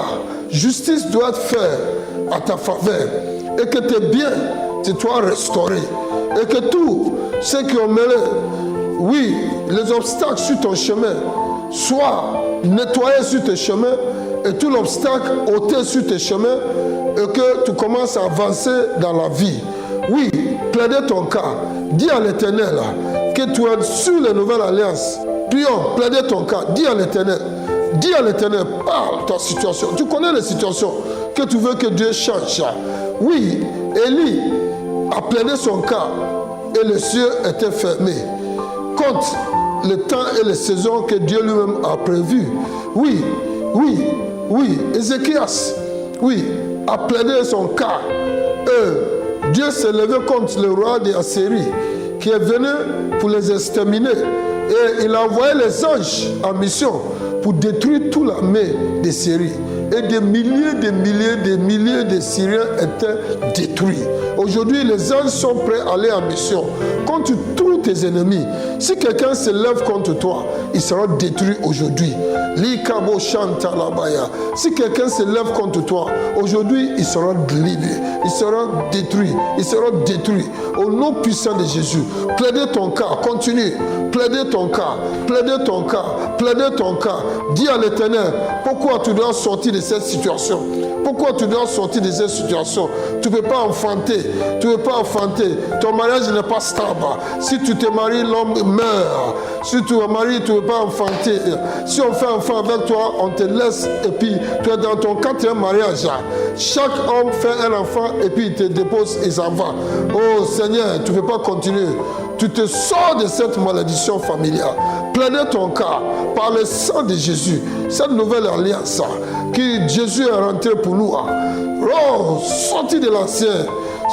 justice doit être faite à ta faveur. Et que tes biens te soient restaurés. Et que tous ceux qui ont mêlé, oui, les obstacles sur ton chemin soit nettoyé sur tes chemins et tout l'obstacle ôté sur tes chemins et que tu commences à avancer dans la vie. Oui, plaider ton cas. Dis à l'Éternel que tu es sur les nouvelles alliances. Prions, plaider ton cas. Dis à l'Éternel. Dis à l'Éternel, parle ta situation. Tu connais les situations que tu veux que Dieu change. Oui, Élie a plaidé son cas et les cieux étaient fermés. Compte le temps et les saisons que Dieu lui-même a prévues. Oui, Ézéchias, a plaidé son cas. Dieu s'est levé contre le roi d'Assyrie qui est venu pour les exterminer. Et il a envoyé les anges en mission pour détruire toute l'armée de Syrie. Et des milliers de Syriens étaient détruits. Aujourd'hui, les anges sont prêts à aller en mission contre tous tes ennemis. Si quelqu'un se lève contre toi, il sera détruit aujourd'hui. Si quelqu'un se lève contre toi, aujourd'hui, il sera livré. Il sera détruit. Il sera détruit. Au nom puissant de Jésus, plaidez ton cas. Continue. Plaidez ton cas. Plaidez ton cas. Plaidez ton cas. Dis à l'Éternel, pourquoi tu dois sortir de cette situation? Pourquoi tu dois sortir de cette situation? Tu ne peux pas enfanter. Tu ne peux pas enfanter. Ton mariage n'est pas stable. Si tu te maries, l'homme meurt. Si tu es marié, tu ne peux pas enfanter. Si on fait enfant avec toi, on te laisse et puis tu es dans ton 4e mariage. Chaque homme fait un enfant et puis il te dépose et s'en va. Oh Seigneur, tu ne peux pas continuer. Tu te sors de cette malédiction familiale. Plaidez ton cas par le sang de Jésus. Cette nouvelle alliance que Jésus est rentré pour nous. Oh, sorti de l'ancien.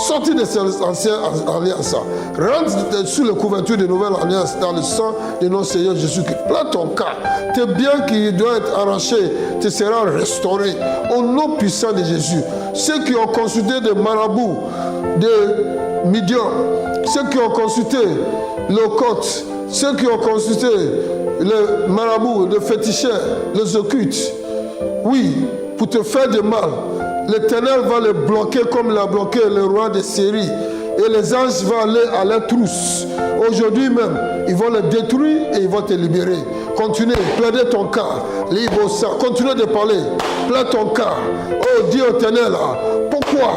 Sorti de cette ancienne alliance. Rentre sous la couverture de nouvelle alliance dans le sang de notre Seigneur Jésus-Christ. Plaide ton cas. Tes biens qui doivent être arrachés te seront restaurés. Au nom puissant de Jésus. Ceux qui ont consulté des marabouts de Midian, ceux qui ont consulté le côte, ceux qui ont consulté les marabouts, les féticheurs, les occultes, oui, pour te faire du mal, l'Éternel va les bloquer comme il a bloqué le roi de Syrie. Et les anges vont aller à la trousse. Aujourd'hui même, ils vont les détruire et ils vont te libérer. Continue, plaidez ton cas. Continue de parler. Plaide ton cas. Oh, dis au Éternel, pourquoi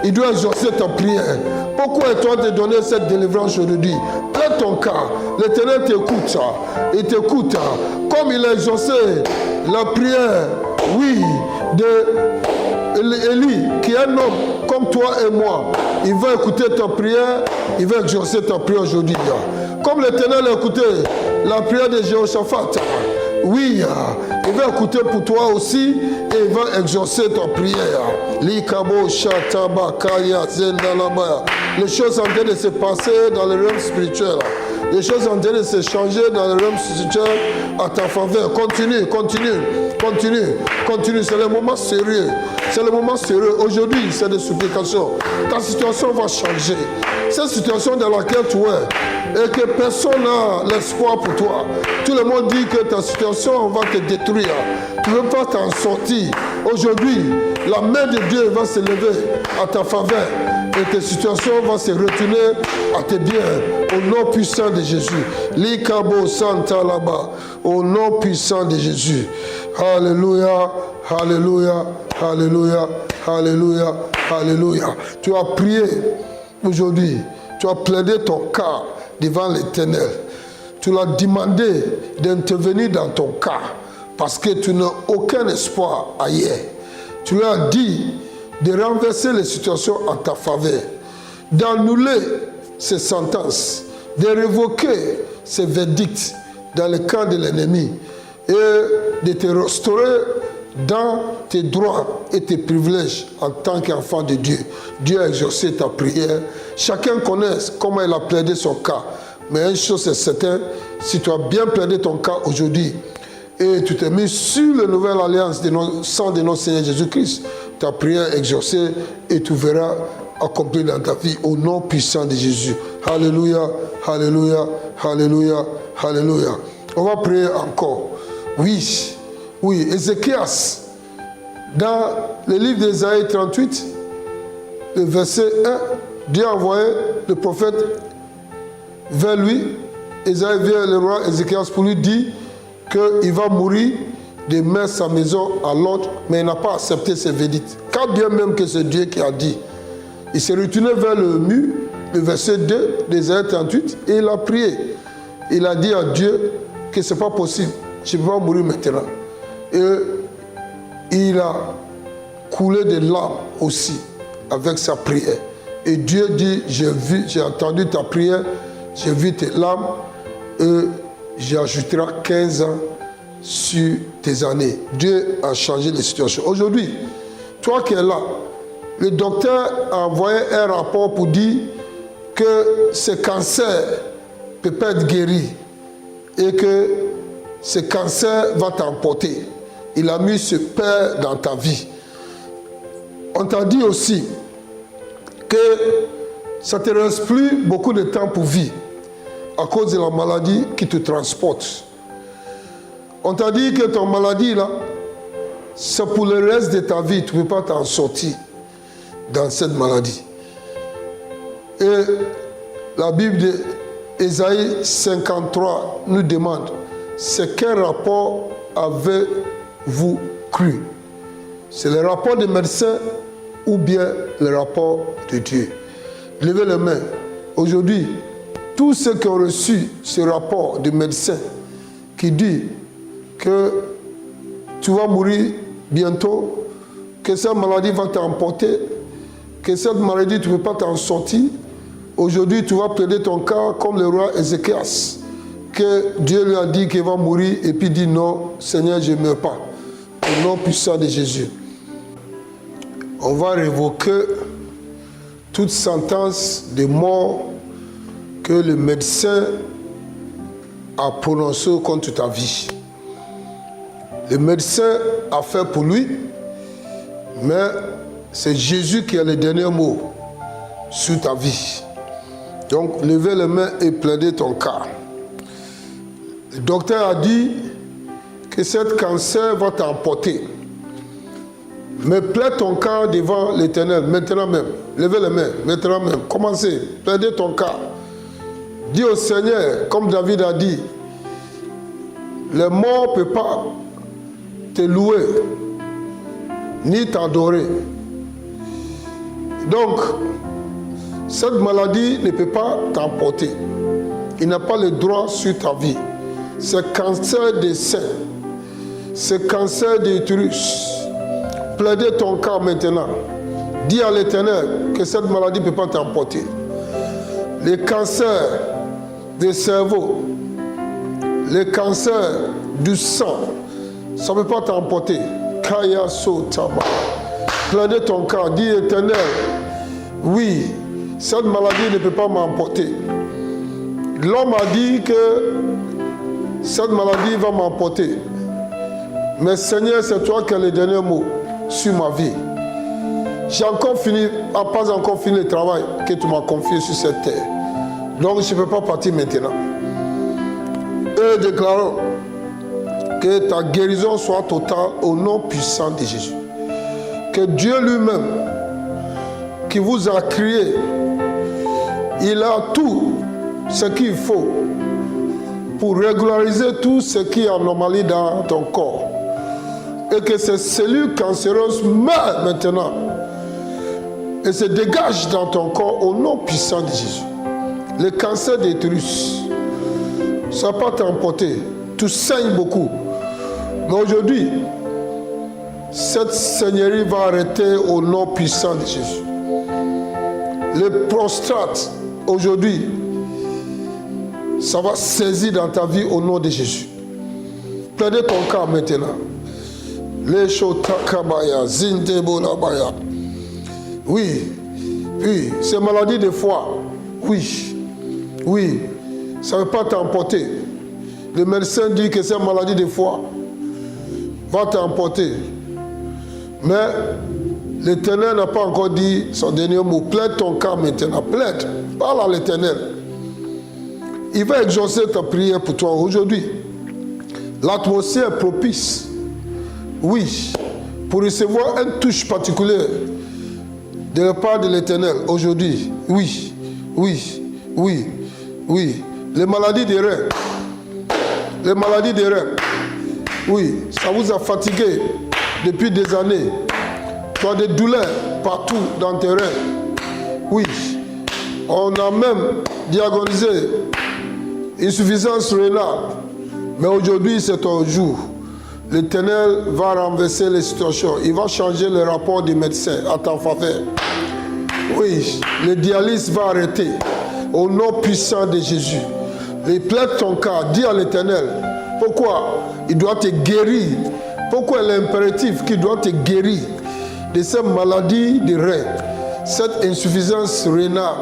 il doit exaucer ta prière? Pourquoi il doit te donner cette délivrance aujourd'hui? Plaide ton cas. L'Éternel t'écoute. Il t'écoute. Comme il a exaucé la prière, oui, de Élie, qui est un homme comme toi et moi. Il va écouter ta prière, il va exaucer ta prière aujourd'hui. Comme l'Éternel a écouté la prière de Jéhoshaphat, oui, il va écouter pour toi aussi et il va exaucer ta prière. Les choses sont en train de se passer dans le realm spirituel. Les choses sont en train de se changer dans le realm spirituel à ta faveur. Continue. C'est le moment sérieux. C'est le moment sérieux. Aujourd'hui, c'est des supplications. Ta situation va changer. Cette situation dans laquelle tu es et que personne n'a l'espoir pour toi. Tout le monde dit que ta situation va te détruire. Tu ne veux pas t'en sortir. Aujourd'hui, la main de Dieu va se lever à ta faveur. Et tes situations vont se retourner à tes biens. Au nom puissant de Jésus. Likabo Santa là-bas. Au nom puissant de Jésus. Alléluia, alléluia, alléluia, alléluia, alléluia. Tu as prié aujourd'hui. Tu as plaidé ton cas devant l'Éternel. Tu l'as demandé d'intervenir dans ton cas parce que tu n'as aucun espoir ailleurs. Tu lui as dit de renverser les situations en ta faveur, d'annuler ces sentences, de révoquer ces verdicts dans le camp de l'ennemi et de te restaurer dans tes droits et tes privilèges en tant qu'enfant de Dieu. Dieu a exaucé ta prière. Chacun connaît comment il a plaidé son cas. Mais une chose est certaine, si tu as bien plaidé ton cas aujourd'hui et tu t'es mis sur la nouvelle alliance de sang de notre Seigneur Jésus-Christ, ta prière est exaucée et tu verras accomplir dans ta vie au nom puissant de Jésus. Alléluia, alléluia, alléluia, alléluia. On va prier encore. Oui, Ézéchias, dans le livre d'Ésaïe 38, le verset 1, Dieu a envoyé le prophète vers lui. Ésaïe vient le roi Ézéchias pour lui dire qu'il va mourir de mettre sa maison à l'autre, mais il n'a pas accepté ses verdict. Quand bien même que c'est Dieu qui a dit, il s'est retourné vers le mur, le verset 2 d'Ésaïe 38, et il a prié. Il a dit à Dieu que ce n'est pas possible, je ne peux pas mourir maintenant. Et il a coulé des larmes aussi avec sa prière. Et Dieu dit, j'ai entendu ta prière, j'ai vu tes larmes, et j'ajouterai 15 ans sur tes années. Dieu a changé les situations. Aujourd'hui, toi qui es là, le docteur a envoyé un rapport pour dire que ce cancer ne peut pas être guéri et que ce cancer va t'emporter. Il a mis ce peur dans ta vie. On t'a dit aussi que ça ne te reste plus beaucoup de temps pour vivre à cause de la maladie qui te transporte. On t'a dit que ton maladie là, c'est pour le reste de ta vie, tu ne peux pas t'en sortir dans cette maladie. Et la Bible d'Ésaïe 53 nous demande, c'est quel rapport avez-vous cru? C'est le rapport des médecins ou bien le rapport de Dieu? Levez les mains. Aujourd'hui, tous ceux qui ont reçu ce rapport de médecin qui dit que tu vas mourir bientôt, que cette maladie va t'emporter, que cette maladie tu ne peux pas t'en sortir, aujourd'hui tu vas plaider ton cas comme le roi Ézéchias, que Dieu lui a dit qu'il va mourir et puis dit non, Seigneur, je ne meurs pas. Au nom puissant de Jésus. On va révoquer toute sentence de mort que le médecin a prononcée contre ta vie. Le médecin a fait pour lui, mais c'est Jésus qui a le dernier mot sur ta vie. Donc, levez les mains et plaidez ton cas. Le docteur a dit que ce cancer va t'emporter. Mais plaide ton cas devant l'Éternel, maintenant même. Levez les mains, maintenant même. Commencez, plaidez ton cas. Dis au Seigneur, comme David a dit, les morts ne peuvent pas te louer, ni t'adorer. Donc, cette maladie ne peut pas t'emporter. Il n'a pas le droit sur ta vie. Ce cancer des seins, ce cancer de l'utérus, plaidez ton cas maintenant. Dis à l'Éternel que cette maladie ne peut pas t'emporter. Les cancers du cerveau, les cancers du sang, ça ne peut pas t'emporter. Kaya Sotama. Plaidez ton cas. Dis Éternel, oui, cette maladie ne peut pas m'emporter. L'homme a dit que cette maladie va m'emporter. Mais Seigneur, c'est toi qui as le dernier mot sur ma vie. J'ai encore fini, pas encore fini le travail que tu m'as confié sur cette terre. Donc je ne peux pas partir maintenant. Et déclarons que ta guérison soit totale au nom puissant de Jésus. Que Dieu lui-même, qui vous a créé, il a tout ce qu'il faut pour régulariser tout ce qui est anomalie dans ton corps. Et que ces cellules cancéreuses meurent maintenant et se dégagent dans ton corps au nom puissant de Jésus. Le cancer des utérus, ça ne va pas t'emporter. Tu saignes beaucoup. Mais aujourd'hui, cette seigneurie va arrêter au nom puissant de Jésus. Le prostate, aujourd'hui, ça va saisir dans ta vie au nom de Jésus. Plaidez ton cas maintenant. Les shotakabaya, zindebolabaya. Oui, oui, c'est maladie de foie. Oui, oui, ça ne va pas t'emporter. Le médecin dit que c'est maladie de foie va t'emporter. Mais l'Éternel n'a pas encore dit son dernier mot. Plaide ton cas maintenant. Plaide. Parle à l'Éternel. Il va exaucer ta prière pour toi aujourd'hui. L'atmosphère est propice. Oui. Pour recevoir une touche particulière de la part de l'Éternel aujourd'hui. Oui. Oui. Oui. Oui. Les maladies des reins. les maladies des reins. Oui, ça vous a fatigué depuis des années. Tu as des douleurs partout dans tes reins. Oui, on a même diagnosé insuffisance rénale. Mais aujourd'hui, c'est ton jour. L'Éternel va renverser les situations. Il va changer le rapport des médecins à ta faveur. Oui, le dialyse va arrêter. Au nom puissant de Jésus. Il plaide ton cas. Dis à l'Éternel. Pourquoi il doit te guérir? Pourquoi l'impératif qu'il doit te guérir de cette maladie de rein, cette insuffisance rénale,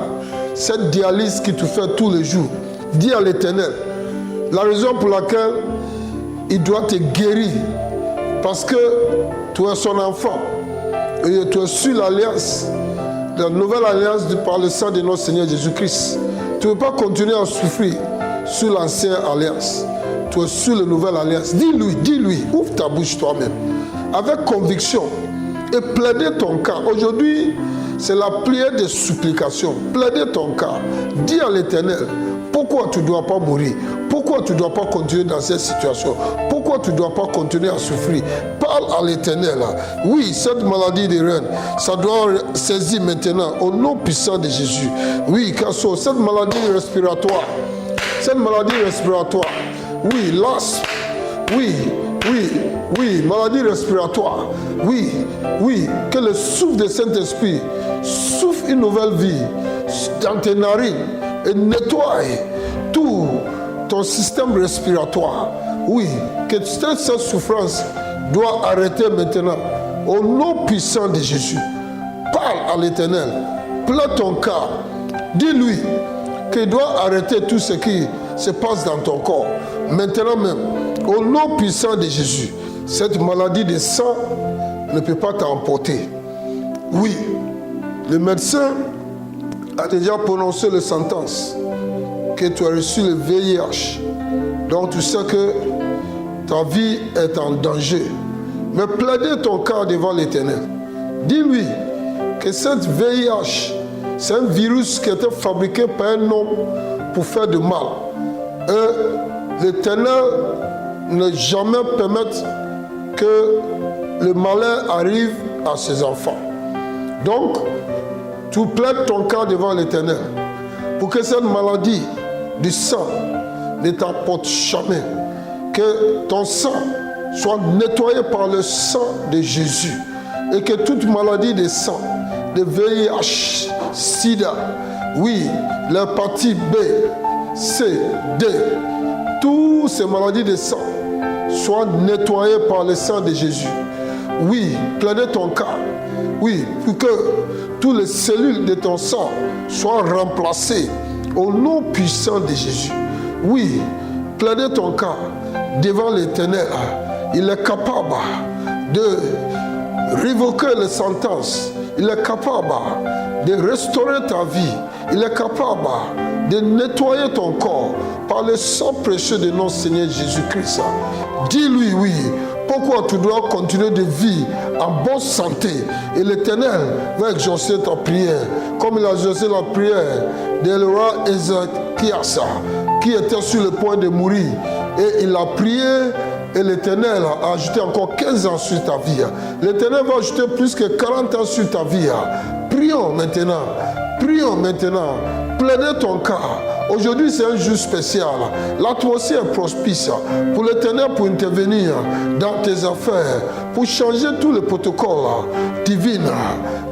cette dialyse qui te fait tous les jours? Dis à l'Éternel. La raison pour laquelle il doit te guérir, parce que tu es son enfant et tu es sur l'alliance, la nouvelle alliance par le sang de notre Seigneur Jésus-Christ. Tu ne peux pas continuer à souffrir sous l'ancienne alliance. Tu es sur la nouvelle alliance. Dis-lui, ouvre ta bouche toi-même, avec conviction, et plaider ton cas. Aujourd'hui, c'est la prière de supplication. Plaider ton cas. Dis à l'Éternel, pourquoi tu ne dois pas mourir? Pourquoi tu ne dois pas continuer dans cette situation? Pourquoi tu ne dois pas continuer à souffrir? Parle à l'Éternel. Oui, cette maladie des reins, ça doit saisir maintenant au nom puissant de Jésus. Oui, car cette maladie respiratoire, oui, l'asthme, oui, maladie respiratoire, oui, que le souffle du Saint-Esprit souffle une nouvelle vie dans tes narines et nettoie tout ton système respiratoire. Oui, que cette souffrance doit arrêter maintenant au nom puissant de Jésus. Parle à l'Éternel, plaide ton cas, dis-lui qu'il doit arrêter tout ce qui se passe dans ton corps. Maintenant même, au nom puissant de Jésus, cette maladie de sang ne peut pas t'emporter. Oui, le médecin a déjà prononcé la sentence que tu as reçu le VIH. Donc tu sais que ta vie est en danger. Mais plaidez ton cas devant l'Éternel. Dis-lui que cette VIH, c'est un virus qui a été fabriqué par un homme pour faire du mal. Et l'Éternel ne jamais permettre que le malheur arrive à ses enfants. Donc, tu plaides ton cas devant l'Éternel pour que cette maladie du sang ne t'apporte jamais. Que ton sang soit nettoyé par le sang de Jésus. Et que toute maladie de sang, de VIH, SIDA, oui, l'hépatite B, C, D, toutes ces maladies de sang soient nettoyées par le sang de Jésus. Oui, plaidez ton cas. Oui, pour que toutes les cellules de ton sang soient remplacées au nom puissant de Jésus. Oui, plaidez ton cas devant l'Éternel. Il est capable de révoquer les sentences. Il est capable de restaurer ta vie. Il est capable de nettoyer ton corps par le sang précieux de notre Seigneur Jésus-Christ. Dis-lui, oui, pourquoi tu dois continuer de vivre en bonne santé. Et l'Éternel va exaucer ta prière, comme il a exaucé la prière de le roi Ézéchias, qui était sur le point de mourir. Et il a prié, et l'Éternel a ajouté encore 15 ans sur ta vie. L'Éternel va ajouter plus que 40 ans sur ta vie. Prions maintenant. Prions maintenant. Plaidez ton cas. Aujourd'hui, c'est un jour spécial. L'atmosphère est propice pour l'Éternel pour intervenir dans tes affaires, pour changer tous les protocoles divins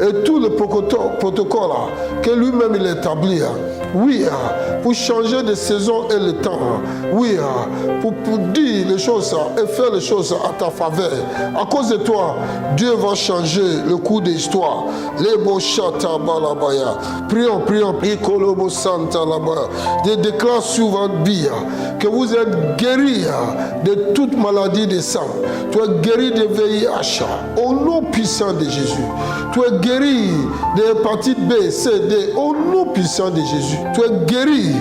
et tous les protocoles que lui-même il établit. Oui, pour changer de saison et le temps. Oui, pour dire les choses et faire les choses à ta faveur. À cause de toi, Dieu va changer le cours de l'histoire. Les bochata balabaya. Prions, prions. Ikolobo santa labaya. Je déclare sur votre vie que vous êtes guéris de toute maladie de sang. Tu es guéri de VIH au nom puissant de Jésus. Tu es guéri de l'hépatite B, C, D au nom puissant de Jésus. Tu es guéri,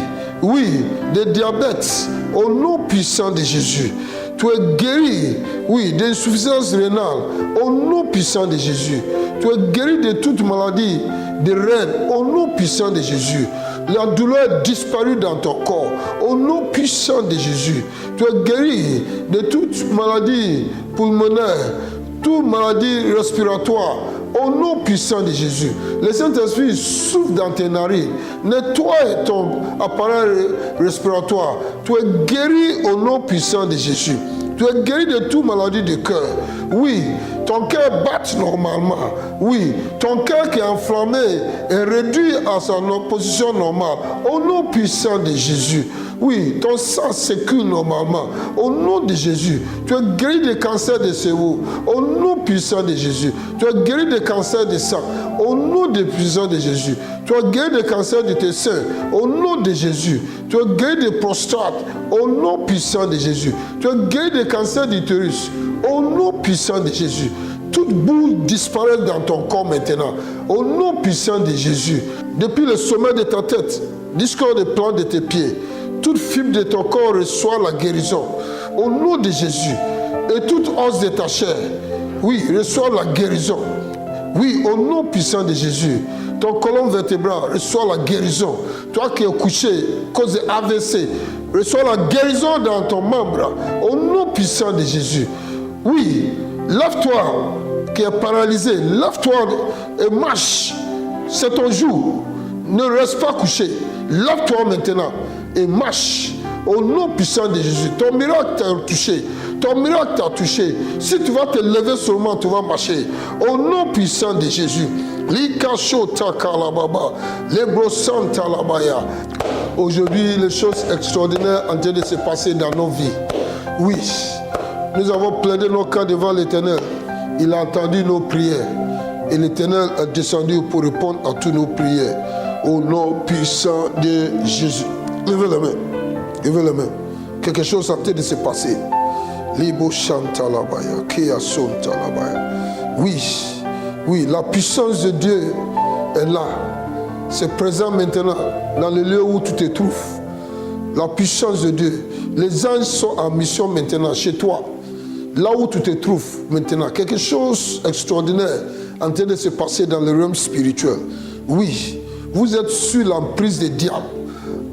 oui, de diabète au nom puissant de Jésus. Tu es guéri, oui, d'insuffisance rénale au nom puissant de Jésus. Tu es guéri de toute maladie de reins au nom puissant de Jésus. La douleur est disparue dans ton corps. Au nom puissant de Jésus, tu es guéri de toute maladie pulmonaire, toute maladie respiratoire. Au nom puissant de Jésus, le Saint-Esprit souffle dans tes narines, nettoie ton appareil respiratoire. Tu es guéri au nom puissant de Jésus. Tu es guéri de toute maladie de cœur. Oui, ton cœur bat normalement. Oui, ton cœur qui est enflammé est réduit à sa position normale. Au nom puissant de Jésus. Oui, ton sang s'écoule normalement. Au nom de Jésus, tu es guéri des cancers de cerveau. Au nom puissant de Jésus, tu es guéri des cancers de sang. Au nom puissant de Jésus, tu es guéri des cancers de tes seins. Au nom de Jésus, tu es guéri des prostates. Au nom puissant de Jésus, tu es guéri des cancers d'utérus. Au nom puissant de Jésus, toute boule disparaît dans ton corps maintenant. Au nom puissant de Jésus, depuis le sommet de ta tête jusqu'au plan de tes pieds, toute fibre de ton corps reçoit la guérison. Au nom de Jésus. Et toute os de ta chair, oui, reçoit la guérison. Oui, au nom puissant de Jésus. Ton colonne vertébrale reçoit la guérison. Toi qui es couché, cause de AVC, reçois la guérison dans ton membre. Au nom puissant de Jésus. Oui, lève-toi qui est paralysé. Lève-toi et marche. C'est ton jour. Ne reste pas couché. Lève-toi maintenant et marche au nom puissant de Jésus. Ton miracle t'a touché. Ton miracle t'a touché. Si tu vas te lever seulement, tu vas marcher. Au nom puissant de Jésus. Aujourd'hui, les choses extraordinaires en train de se passer dans nos vies. Oui, nous avons plaidé nos cas devant l'Éternel. Il a entendu nos prières. Et l'Éternel est descendu pour répondre à toutes nos prières. Au nom puissant de Jésus. Levez la main. Levez la main. Quelque chose est en train de se passer. Libo Chantalabaya, Kea Sontalabaya. Oui, oui, la puissance de Dieu est là. C'est présent maintenant dans le lieu où tu te trouves. La puissance de Dieu. Les anges sont en mission maintenant chez toi. Là où tu te trouves maintenant. Quelque chose d'extraordinaire en train de se passer dans le realm spirituel. Oui, vous êtes sur l'emprise des diables.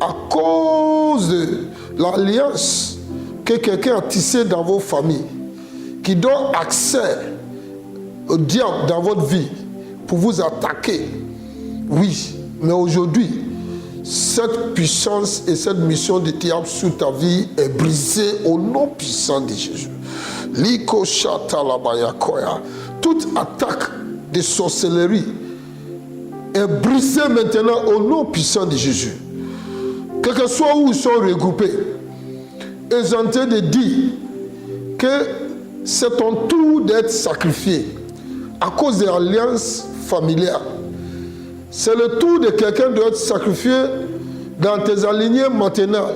À cause de l'alliance que quelqu'un a tissée dans vos familles, qui donne accès au diable dans votre vie pour vous attaquer. Oui, mais aujourd'hui, cette puissance et cette mission du diable sur ta vie est brisée au nom puissant de Jésus. Toute attaque de sorcellerie est brisée maintenant au nom puissant de Jésus. Quel que soit où ils sont regroupés, ils sont en train de dire que c'est ton tour d'être sacrifié à cause de l'alliance familiale. C'est le tour de quelqu'un d'être sacrifié dans tes alignés maternels.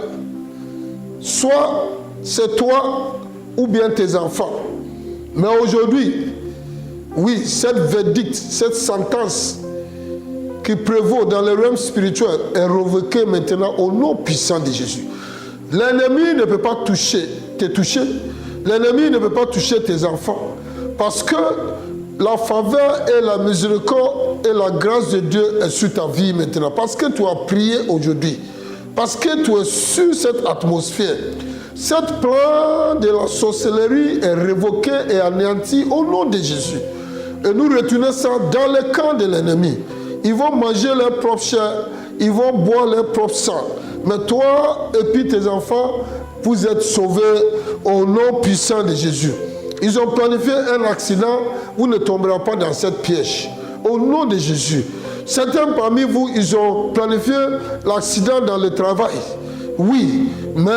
Soit c'est toi ou bien tes enfants. Mais aujourd'hui, oui, cette verdict, cette sentence qui prévaut dans le realm spirituel est révoquée maintenant au nom puissant de Jésus. L'ennemi ne peut pas te toucher. L'ennemi ne peut pas toucher tes enfants. Parce que la faveur et la miséricorde et la grâce de Dieu est sur ta vie maintenant. Parce que tu as prié aujourd'hui. Parce que tu es sur cette atmosphère. Cette plan de la sorcellerie est révoquée et anéantie au nom de Jésus. Et nous retenons ça dans le camp de l'ennemi. Ils vont manger leur propre chair, ils vont boire leur propre sang. Mais toi et puis tes enfants, vous êtes sauvés au nom puissant de Jésus. Ils ont planifié un accident, vous ne tomberez pas dans cette piège. Au nom de Jésus. Certains parmi vous, ils ont planifié l'accident dans le travail. Oui, mais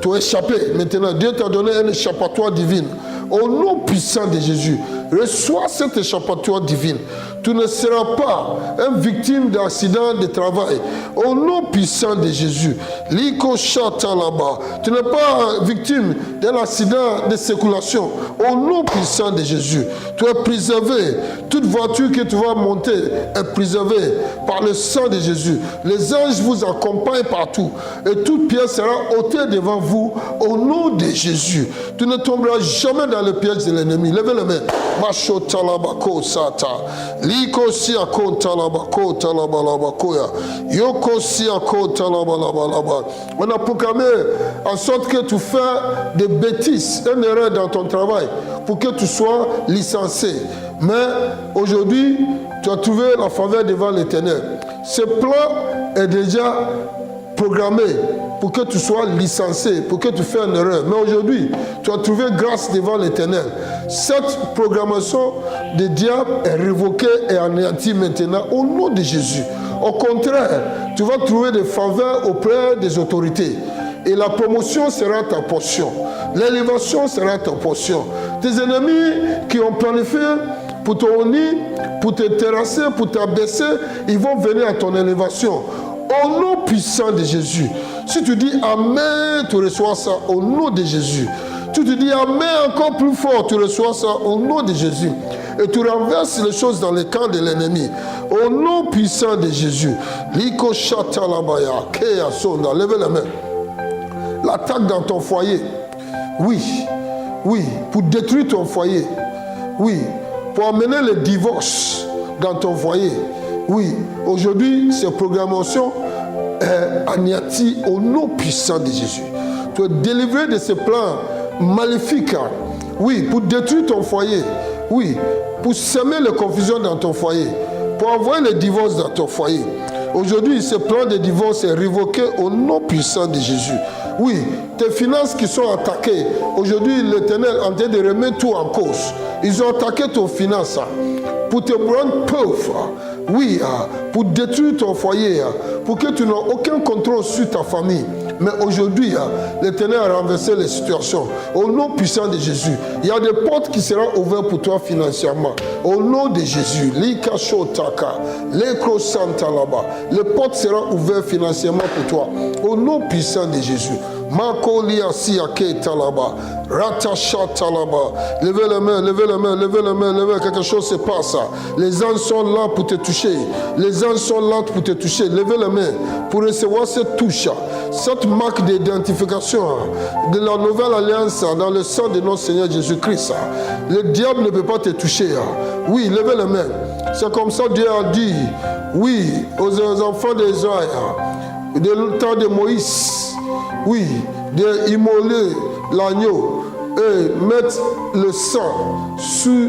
tu as échappé. Maintenant, Dieu t'a donné un échappatoire divin. Au nom puissant de Jésus, reçois cet échappatoire divin. Tu ne seras pas une victime d'accident de travail. Au nom puissant de Jésus. Liko chata là-bas. Tu n'es pas victime d'un accident de circulation. Au nom puissant de Jésus. Tu es préservé. Toute voiture que tu vas monter est préservée par le sang de Jésus. Les anges vous accompagnent partout. Et toute pierre sera ôtée devant vous au nom de Jésus. Tu ne tomberas jamais dans le piège de l'ennemi. Levez les mains. Masho talabako sata. Liko siako talabako talabalabakoya. Yoko siako talabalabalaba. On a proclamé en sorte que tu fais des bêtises, une erreur dans ton travail pour que tu sois licencié. Mais aujourd'hui, tu as trouvé la faveur devant l'Éternel. Ce plan est déjà programmé pour que tu sois licencié, pour que tu fasses une erreur. Mais aujourd'hui, tu as trouvé grâce devant l'Éternel. Cette programmation du diable est révoquée et anéantie maintenant au nom de Jésus. Au contraire, tu vas trouver des faveurs auprès des autorités. Et la promotion sera ta portion. L'élévation sera ta portion. Tes ennemis qui ont planifié pour ton nid, pour te terrasser, pour t'abaisser, ils vont venir à ton élévation. Au nom puissant de Jésus. Si tu dis Amen, tu reçois ça au nom de Jésus. Si tu dis Amen encore plus fort, tu reçois ça au nom de Jésus. Et tu renverses les choses dans le camp de l'ennemi. Au nom puissant de Jésus. Liko shatalabaya, keya sonda. Levez la main. L'attaque dans ton foyer. Oui, pour détruire ton foyer. Oui, pour amener le divorce dans ton foyer. Oui, aujourd'hui, ces programmations anéanties au nom puissant de Jésus. Tu es délivré de ce plan maléfique. Oui, pour détruire ton foyer. Oui, pour semer la confusion dans ton foyer. Pour envoyer le divorce dans ton foyer. Aujourd'hui, ce plan de divorce est révoqué au nom puissant de Jésus. Oui, tes finances qui sont attaquées. Aujourd'hui, l'Éternel est en train de remettre tout en cause. Ils ont attaqué tes finances pour te rendre pauvre. Oui, pour détruire ton foyer, pour que tu n'aies aucun contrôle sur ta famille. Mais aujourd'hui, l'Éternel a renversé les situations. Au nom puissant de Jésus, il y a des portes qui seront ouvertes pour toi financièrement. Au nom de Jésus, les portes seront ouvertes financièrement pour toi. Au nom puissant de Jésus. Levez les mains, levez les mains, levez les mains, levez, quelque chose se passe. Les anges sont là pour te toucher. Les anges sont là pour te toucher. Levez les mains pour recevoir cette touche, cette marque d'identification de la nouvelle alliance dans le sang de notre Seigneur Jésus-Christ. Le diable ne peut pas te toucher. Oui, levez les mains. C'est comme ça Dieu a dit, oui, aux enfants d'Israël, de temps de Moïse. Oui, d'immoler l'agneau et mettre le sang sur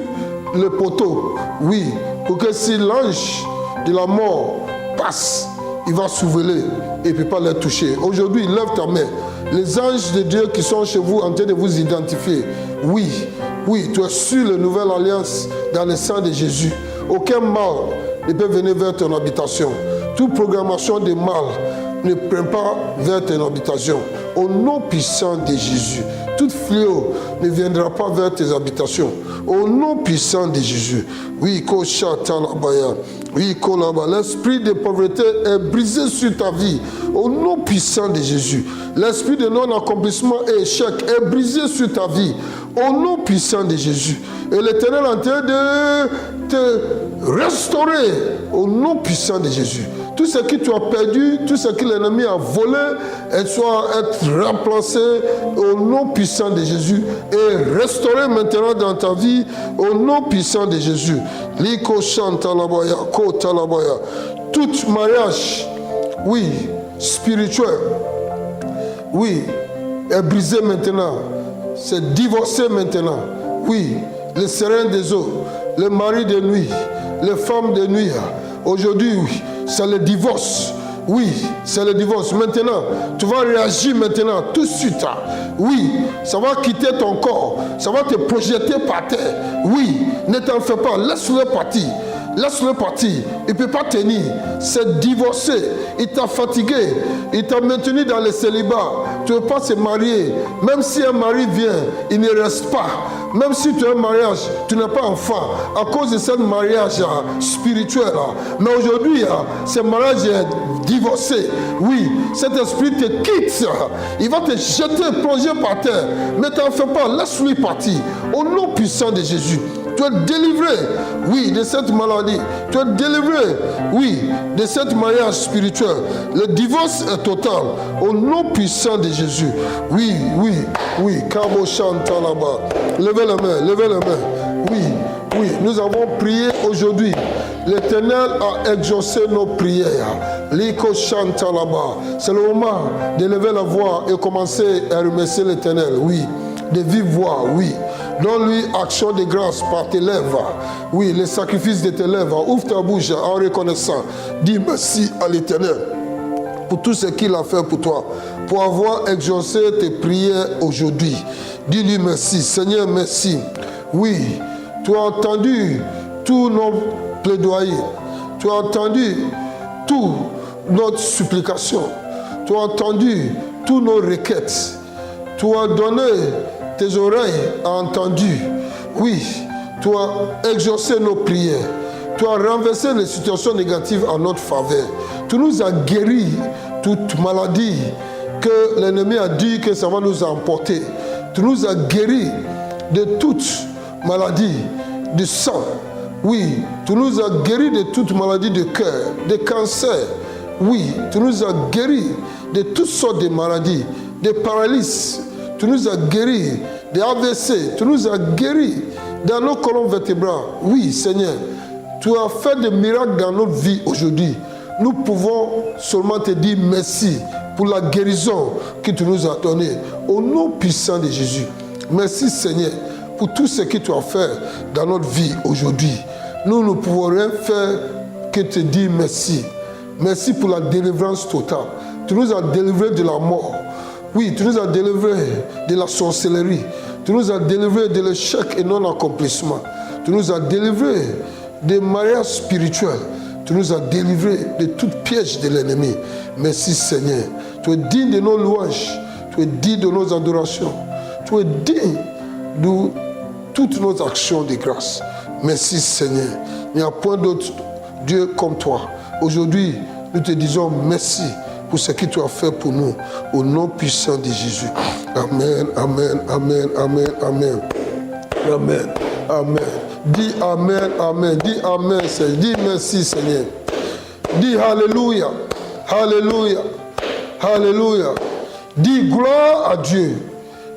le poteau. Oui, pour que si l'ange de la mort passe, il va s'ouvrir et il ne peut pas les toucher. Aujourd'hui, lève ta main. Les anges de Dieu qui sont chez vous en train de vous identifier. Oui, tu es sur la nouvelle alliance dans le sang de Jésus. Aucun mal ne peut venir vers ton habitation. Toute programmation de mal ne prend pas vers ton habitation. Au nom puissant de Jésus, tout fléau ne viendra pas vers tes habitations. Au nom puissant de Jésus. Oui, l'esprit de pauvreté est brisé sur ta vie. Au nom puissant de Jésus. L'esprit de non-accomplissement et échec est brisé sur ta vie. Au nom puissant de Jésus. Et l'Éternel est en train de te restaurer. Au nom puissant de Jésus. Tout ce que tu as perdu, tout ce que l'ennemi a volé, soit être remplacé au nom puissant de Jésus et restauré maintenant dans ta vie au nom puissant de Jésus. Liko chantalabaya, kotalabaya. Tout mariage, oui, spirituel, oui, est brisé maintenant. C'est divorcé maintenant. Oui, les sirènes des eaux, les maris de nuit, les femmes de nuit. Aujourd'hui, oui, c'est le divorce. Oui, c'est le divorce. Maintenant, tu vas réagir maintenant, tout de suite. Oui, ça va quitter ton corps. Ça va te projeter par terre. Oui, ne t'en fais pas. Laisse-le partir. Laisse-le partir. Il ne peut pas tenir. C'est divorcé. Il t'a fatigué. Il t'a maintenu dans le célibat. Tu ne veux pas se marier. Même si un mari vient, il ne reste pas. Même si tu as un mariage, tu n'as pas enfant. À cause de ce mariage spirituel. Mais aujourd'hui, ce mariage est divorcé. Oui, cet esprit te quitte. Il va te jeter, plonger par terre. Mais t'en fais pas. Laisse-lui partir. Au nom puissant de Jésus. Tu es délivré, oui, de cette maladie. Tu es délivré, oui, de cette mariage spirituel. Le divorce est total. Au nom puissant de Jésus. Oui. Kabo chanta là-bas. Levez la main, levez la main. Oui, Oui, nous avons prié aujourd'hui. L'Éternel a exaucé nos prières. Liko chanta là-bas. C'est le moment d'élever la voix et commencer à remercier l'Éternel. Oui, de vive voix, oui. Donne-lui action de grâce par tes lèvres. Oui, le sacrifice de tes lèvres. Ouvre ta bouche en reconnaissant. Dis merci à l'Éternel pour tout ce qu'il a fait pour toi, pour avoir exaucé tes prières aujourd'hui. Dis-lui merci. Seigneur, merci. Oui, tu as entendu tous nos plaidoyers. Tu as entendu toutes nos supplications. Tu as entendu toutes nos requêtes. Tu as donné, tes oreilles ont entendu. Oui, tu as exaucé nos prières. Tu as renversé les situations négatives en notre faveur. Tu nous as guéri toute maladie que l'ennemi a dit que ça va nous emporter. Tu nous as guéri de toute maladie du sang. Oui, tu nous as guéri de toute maladie de cœur, de cancer. Oui, tu nous as guéri de toutes sortes de maladies, de paralyses. Tu nous as guéri de AVC. Tu nous as guéri dans nos colonnes vertébrales. Oui, Seigneur, tu as fait des miracles dans notre vie aujourd'hui. Nous pouvons seulement te dire merci pour la guérison que tu nous as donnée. Au nom puissant de Jésus. Merci, Seigneur, pour tout ce que tu as fait dans notre vie aujourd'hui. Nous ne pouvons rien faire que te dire merci. Merci pour la délivrance totale. Tu nous as délivrés de la mort. Oui, tu nous as délivrés de la sorcellerie. Tu nous as délivrés de l'échec et non-accomplissement. Tu nous as délivrés des mariages spirituels. Tu nous as délivrés de tout piège de l'ennemi. Merci Seigneur. Tu es digne de nos louanges. Tu es digne de nos adorations. Tu es digne de toutes nos actions de grâce. Merci Seigneur. Il n'y a point d'autre Dieu comme toi. Aujourd'hui, nous te disons merci pour ce que tu as fait pour nous. Au nom puissant de Jésus. Amen, amen, amen, amen, amen. Amen, amen. Dis amen, amen. Dis amen, Seigneur. Dis merci, Seigneur. Dis alléluia, alléluia, alléluia. Dis gloire à Dieu,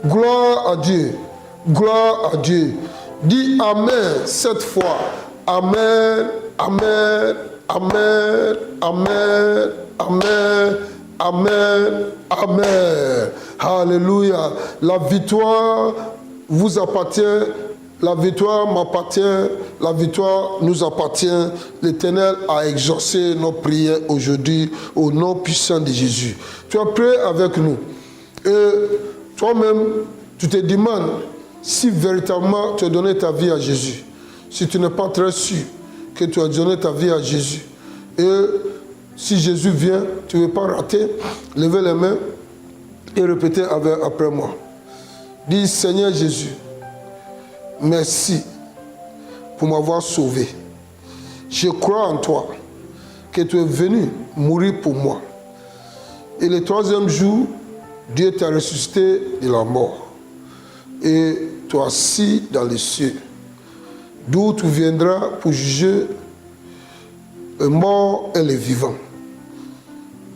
gloire à Dieu, gloire à Dieu. Dis amen cette fois. Amen, amen, amen, amen, amen, amen, amen. Alléluia. La victoire vous appartient. La victoire m'appartient, la victoire nous appartient. L'Éternel a exaucé nos prières aujourd'hui au nom puissant de Jésus. Tu as prié avec nous. Et toi-même, tu te demandes si véritablement tu as donné ta vie à Jésus. Si tu n'es pas très sûr que tu as donné ta vie à Jésus. Et si Jésus vient, tu ne veux pas rater, levez les mains et répétez après moi. Dis Seigneur Jésus, merci pour m'avoir sauvé. Je crois en toi, que tu es venu mourir pour moi. Et le troisième jour, Dieu t'a ressuscité de la mort. Et tu es assis dans les cieux, d'où tu viendras pour juger les morts et les vivants.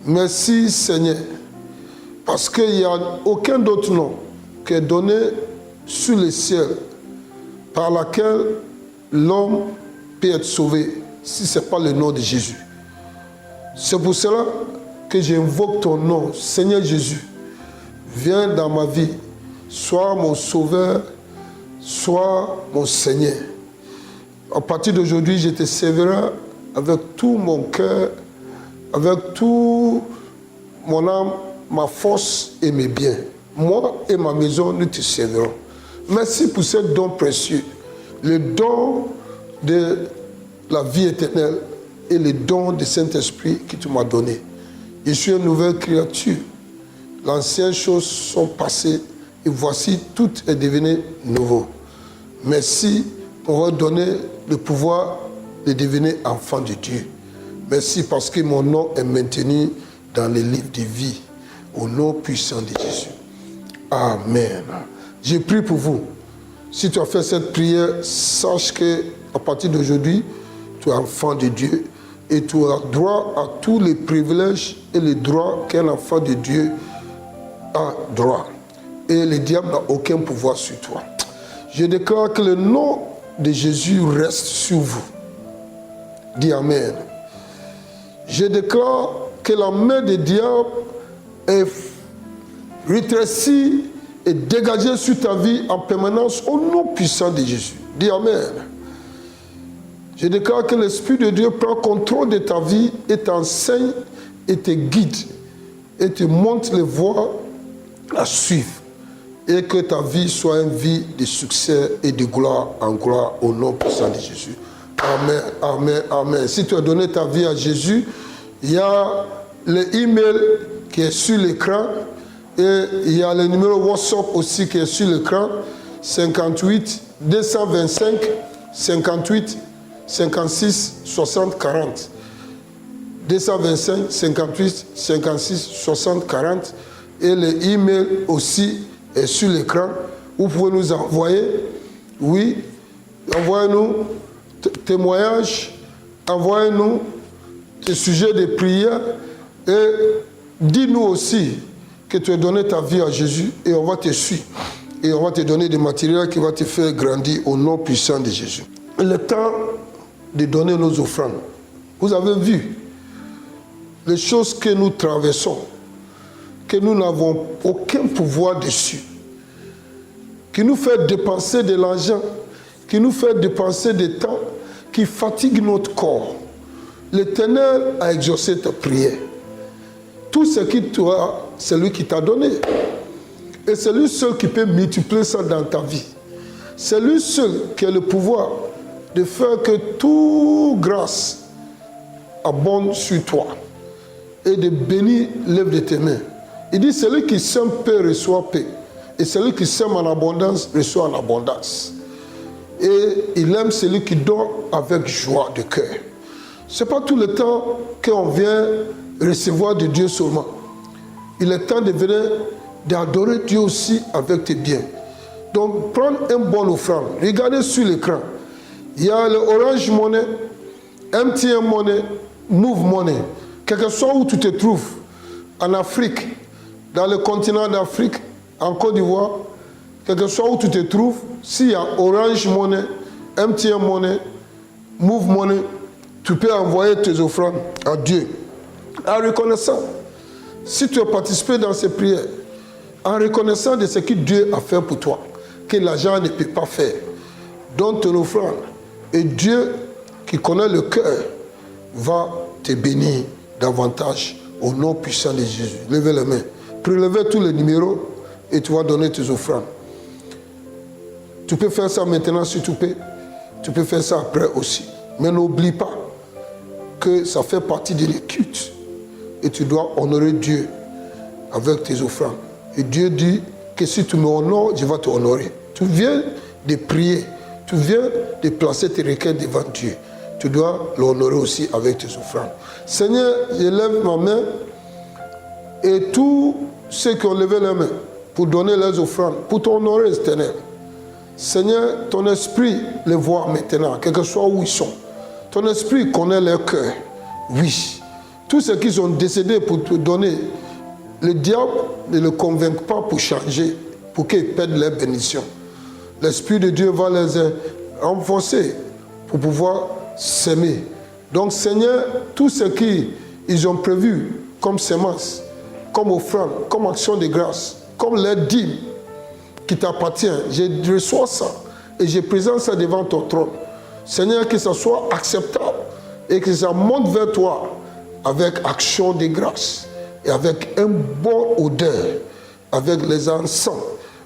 Merci Seigneur, parce qu'il n'y a aucun autre nom qui est donné sur le ciel par laquelle l'homme peut être sauvé si ce n'est pas le nom de Jésus. C'est pour cela que j'invoque ton nom, Seigneur Jésus. Viens dans ma vie, sois mon sauveur, sois mon Seigneur. À partir d'aujourd'hui, je te servirai avec tout mon cœur, avec tout mon âme, ma force et mes biens. Moi et ma maison, nous te servirons. Merci pour ce don précieux, le don de la vie éternelle et le don du Saint-Esprit que tu m'as donné. Je suis une nouvelle créature. L'ancienne choses sont passées et voici tout est devenu nouveau. Merci pour avoir donné le pouvoir de devenir enfant de Dieu. Merci parce que mon nom est maintenu dans les livres de vie. Au nom puissant de Jésus. Amen. Je prie pour vous. Si tu as fait cette prière, sache qu'à partir d'aujourd'hui, tu es enfant de Dieu et tu as droit à tous les privilèges et les droits qu'un enfant de Dieu a droit. Et le diable n'a aucun pouvoir sur toi. Je déclare que le nom de Jésus reste sur vous. Dis Amen. Je déclare que la main du diable est rétrécie et dégagée sur ta vie en permanence au nom puissant de Jésus. Dis Amen. Je déclare que l'Esprit de Dieu prend contrôle de ta vie et t'enseigne et te guide et te montre les voies à suivre et que ta vie soit une vie de succès et de gloire en gloire au nom puissant de Jésus. Amen, amen, amen. Si tu as donné ta vie à Jésus, il y a l'email qui est sur l'écran et il y a le numéro WhatsApp aussi qui est sur l'écran, 58 225 58 56 60 40. 225 58 56 60 40 et le email aussi est sur l'écran. Vous pouvez nous envoyer, oui, envoyez-nous témoignages, envoyez-nous des sujets de prière et dis-nous aussi que tu as donné ta vie à Jésus et on va te suivre et on va te donner des matériels qui vont te faire grandir au nom puissant de Jésus. Le temps de donner nos offrandes. Vous avez vu les choses que nous traversons, que nous n'avons aucun pouvoir dessus, qui nous fait dépenser de l'argent, qui nous fait dépenser du temps, qui fatigue notre corps. L'Éternel a exaucé ta prière. Tout ce qui toi, c'est lui qui t'a donné. Et c'est lui seul qui peut multiplier ça dans ta vie. C'est lui seul qui a le pouvoir de faire que toute grâce abonde sur toi et de bénir l'œuvre de tes mains. Il dit, celui qui sème paix reçoit paix. Et celui qui sème en abondance reçoit en abondance. Et il aime celui qui donne avec joie de cœur. Ce n'est pas tout le temps qu'on vient recevoir de Dieu seulement. Il est temps de venir d'adorer Dieu aussi avec tes biens. Donc, prends un bon offrande. Regardez sur l'écran. Il y a le Orange Money, MTN Money, Move Money. Quel que soit où tu te trouves, en Afrique, dans le continent d'Afrique, en Côte d'Ivoire, quel que soit où tu te trouves, s'il y a Orange Money, MTN Money, Move Money, tu peux envoyer tes offrandes à Dieu. En reconnaissant, si tu as participé dans ces prières, en reconnaissant de ce que Dieu a fait pour toi, que l'argent ne peut pas faire, donne ton offrande. Et Dieu, qui connaît le cœur, va te bénir davantage au nom puissant de Jésus. Levez les mains. Prélevez tous les numéros et tu vas donner tes offrandes. Tu peux faire ça maintenant si tu peux. Tu peux faire ça après aussi. Mais n'oublie pas que ça fait partie de l'écoute. Et tu dois honorer Dieu avec tes offrandes. Et Dieu dit que si tu m'honores, je vais te honorer. Tu viens de prier. Tu viens de placer tes requêtes devant Dieu. Tu dois l'honorer aussi avec tes offrandes. Seigneur, je lève ma main et tous ceux qui ont levé leurs mains pour donner leurs offrandes, pour t'honorer, éternel. Seigneur, ton esprit les voit maintenant, quel que soit où ils sont. Ton esprit connaît leur cœur. Oui. Tous ceux qui sont décédés pour te donner, le diable ne le convainc pas pour changer, pour qu'ils perdent leur bénédiction. L'Esprit de Dieu va les renforcer pour pouvoir s'aimer. Donc, Seigneur, tout ce qu'ils ont prévu comme semence, comme offrande, comme action de grâce, comme leur dîme qui t'appartient, je reçois ça et je présente ça devant ton trône. Seigneur, que ça soit acceptable et que ça monte vers toi avec action de grâce et avec un bon odeur, avec les encens,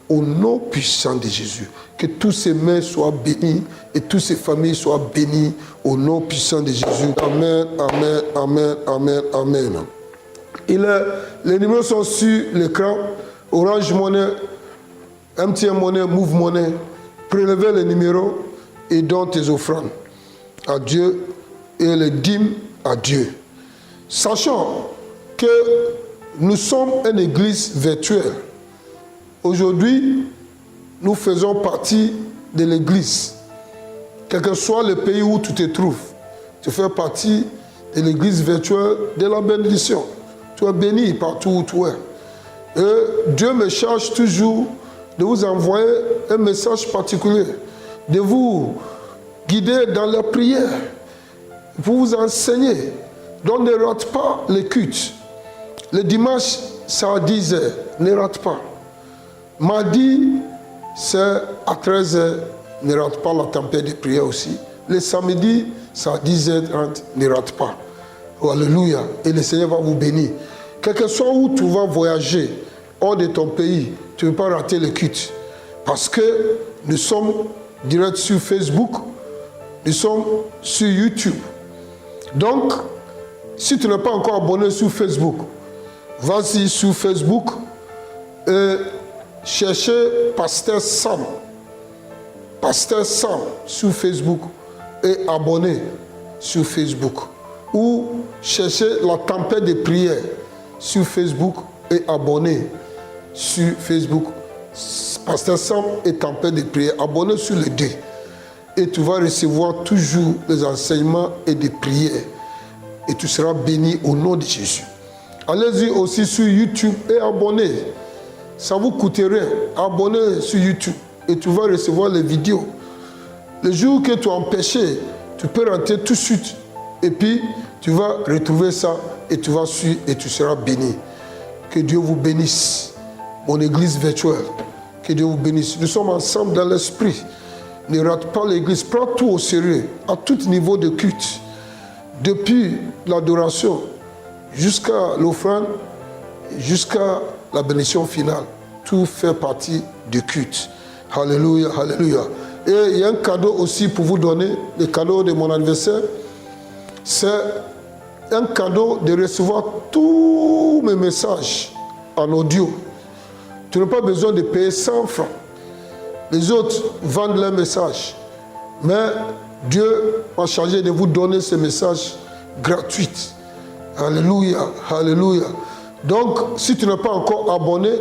au nom puissant de Jésus. Que tous ces mains soient bénis et toutes ces familles soient bénies au nom puissant de Jésus. Amen, amen, amen, amen, amen. Les numéros sont sur l'écran. Orange Money, MTN Money, Move Money. Prélevez les numéros et donne tes offrandes à Dieu et les dîmes à Dieu. Sachant que nous sommes une église virtuelle. Aujourd'hui, nous faisons partie de l'église. Quel que soit le pays où tu te trouves, tu fais partie de l'église virtuelle de la bénédiction. Tu es béni partout où tu es. Et Dieu me charge toujours de vous envoyer un message particulier, de vous guider dans la prière, pour vous enseigner. Donc ne rate pas les cultes. Le dimanche, c'est à 10h, ne rate pas. Mardi, c'est à 13h, ne rate pas la tempête de prière aussi. Le samedi, c'est à 10h30, ne rate pas. Alléluia. Et le Seigneur va vous bénir. Quel que soit où tu vas voyager, hors de ton pays, tu ne peux pas rater le culte. Parce que nous sommes direct sur Facebook, nous sommes sur YouTube. Donc, si tu n'es pas encore abonné sur Facebook, vas-y sur Facebook et cherchez Pasteur Sam. Pasteur Sam sur Facebook et abonné sur Facebook. Ou cherchez la tempête de prière sur Facebook et abonné sur Facebook. Pasteur Sam et tempête de prière. Abonné sur les deux. Et tu vas recevoir toujours les enseignements et des prières. Et tu seras béni au nom de Jésus. Allez-y aussi sur YouTube et abonnez. Ça ne vous coûte rien. Abonnez sur YouTube et tu vas recevoir les vidéos. Le jour que tu es empêché, tu peux rentrer tout de suite. Et puis, tu vas retrouver ça et tu vas suivre et tu seras béni. Que Dieu vous bénisse. Mon église virtuelle. Que Dieu vous bénisse. Nous sommes ensemble dans l'esprit. Ne rate pas l'église. Prends tout au sérieux, à tout niveau de culte. Depuis l'adoration jusqu'à l'offrande, jusqu'à la bénédiction finale. Tout fait partie du culte. Alléluia, alléluia. Et il y a un cadeau aussi pour vous donner, le cadeau de mon anniversaire. C'est un cadeau de recevoir tous mes messages en audio. Tu n'as pas besoin de payer 100 francs. Les autres vendent leurs messages. Mais Dieu m'a chargé de vous donner ces messages gratuits. Alléluia, alléluia. Donc, si tu n'es pas encore abonné,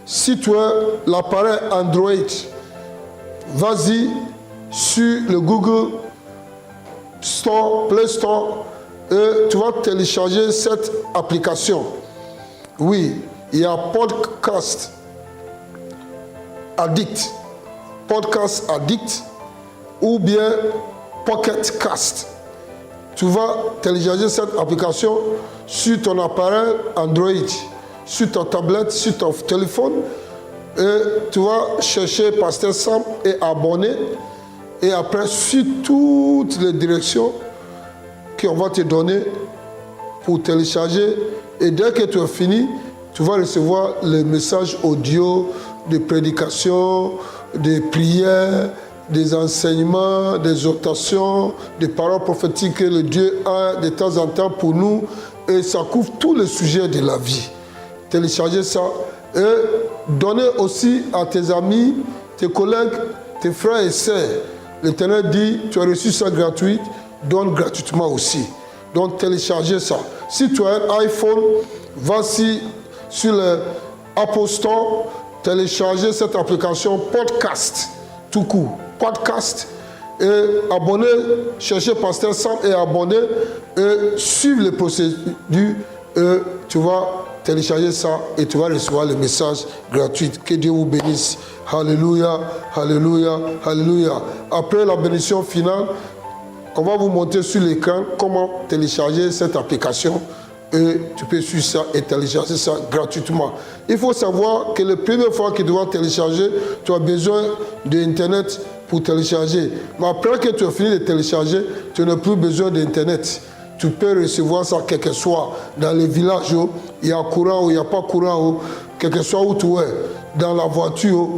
si tu as l'appareil Android, vas-y sur le Google Store, Play Store, et tu vas télécharger cette application. Oui, il y a Podcast Addict, ou bien Pocket Cast. Tu vas télécharger cette application sur ton appareil Android, sur ta tablette, sur ton téléphone, et tu vas chercher Pasteur Sam et abonner. Et après, suis toutes les directions qu'on va te donner pour télécharger. Et dès que tu as fini, tu vas recevoir les messages audio de prédication, des prières, des enseignements, des exhortations, des paroles prophétiques que le Dieu a de temps en temps pour nous. Et ça couvre tous les sujets de la vie. Téléchargez ça et donnez aussi à tes amis, tes collègues, tes frères et sœurs. L'Éternel dit, tu as reçu ça gratuit, donne gratuitement aussi. Donc téléchargez ça. Si tu as un iPhone, vas-y sur l'Apple Store, téléchargez cette application Podcast, tout court. Podcast, et abonnez, cherchez Pasteur Sam et abonnez, et suivez les procédures, et tu vas télécharger ça et tu vas recevoir le message gratuit. Que Dieu vous bénisse. Alléluia, alléluia, alléluia. Après la bénédiction finale, on va vous montrer sur l'écran comment télécharger cette application et tu peux suivre ça et télécharger ça gratuitement. Il faut savoir que la première fois que tu vas télécharger, tu as besoin d'Internet pour télécharger. Mais après que tu as fini de télécharger, tu n'as plus besoin d'Internet. Tu peux recevoir ça quel que soit dans les villages où il y a courant ou il n'y a pas courant, quel que soit où tu es, dans la voiture,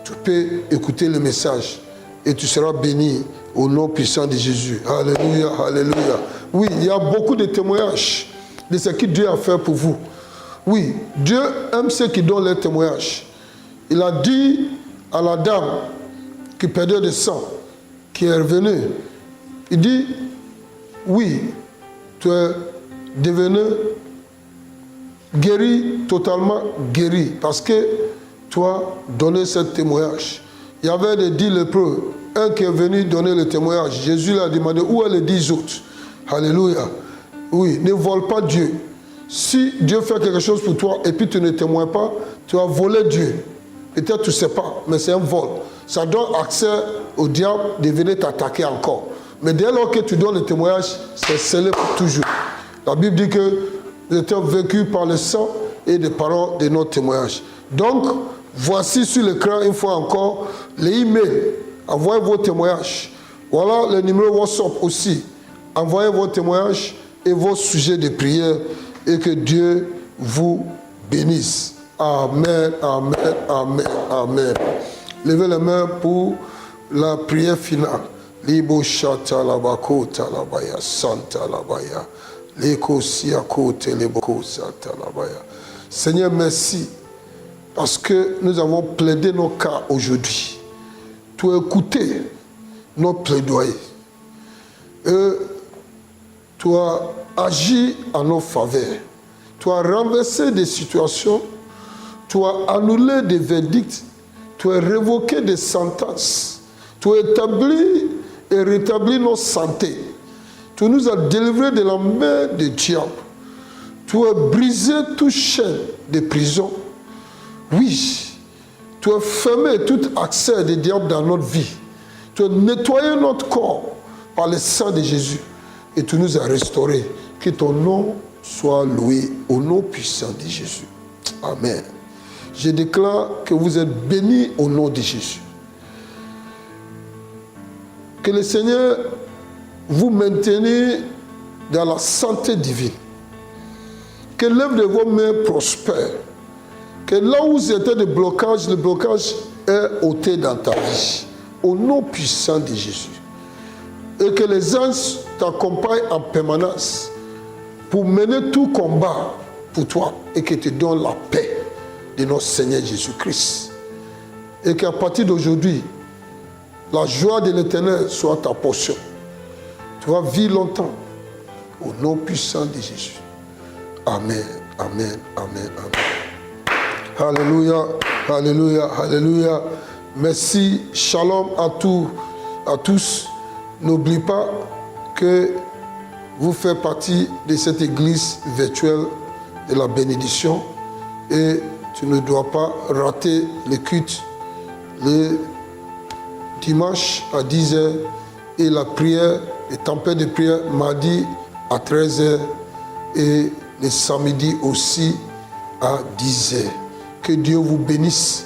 tu peux écouter le message et tu seras béni au nom puissant de Jésus. Alléluia, alléluia. Oui, il y a beaucoup de témoignages de ce que Dieu a fait pour vous. Oui, Dieu aime ceux qui donnent leur témoignage. Il a dit à la dame qui perdait du sang, qui est revenue, il dit, oui, tu es devenu guéri, totalement guéri, parce que tu as donné ce témoignage. Il y avait des 10 lépreux, un qui est venu donner le témoignage. Jésus lui a demandé, où sont les 10 autres? Alléluia. Oui, ne vole pas Dieu. Si Dieu fait quelque chose pour toi et puis tu ne témoignes pas, tu as volé Dieu. Peut-être tu ne sais pas, mais c'est un vol. ça donne accès au diable de venir t'attaquer encore. Mais dès lors que tu donnes le témoignage, c'est scellé pour toujours. La Bible dit que nous étions vaincus par le sang et des paroles de notre témoignage. Donc, voici sur l'écran, une fois encore, les emails. Envoyez vos témoignages. Voilà le numéro WhatsApp aussi. Envoyez vos témoignages et vos sujets de prière et que Dieu vous bénisse. Amen, amen, amen, amen. Levez les mains pour la prière finale. Libo shata labako talabaya santa labaya. Leko siako teleboko santa labaya. Seigneur, merci parce que nous avons plaidé nos cas aujourd'hui. Tu as écouté notre plaidoyer. Et tu as agi en nos faveurs. Tu as renversé des situations. Tu as annulé des verdicts. Tu as révoqué des sentences. Tu as établi et rétabli nos santé. Tu nous as délivrés de la main du diable. Tu as brisé toute chaîne de prison. Oui, tu as fermé tout accès des diables dans notre vie. Tu as nettoyé notre corps par le sang de Jésus. Et tu nous as restaurés. Que ton nom soit loué au nom puissant de Jésus. Amen. Je déclare que vous êtes bénis au nom de Jésus. Que le Seigneur vous maintienne dans la santé divine. Que l'œuvre de vos mains prospère. Que là où il y était des blocages, le blocage est ôté dans ta vie. Au nom puissant de Jésus. Et que les anges t'accompagnent en permanence pour mener tout combat pour toi et que te donne la paix de notre Seigneur Jésus-Christ. Et qu'à partir d'aujourd'hui, la joie de l'Éternel soit ta portion. Tu vas vivre longtemps au nom puissant de Jésus. Amen, amen, amen, amen. Alléluia, alléluia, alléluia. Merci, shalom à tous. N'oublie pas que vous faites partie de cette église virtuelle de la bénédiction et tu ne dois pas rater le culte le dimanche à 10h et la prière, les tempêtes de prière mardi à 13h et le samedi aussi à 10h. Que Dieu vous bénisse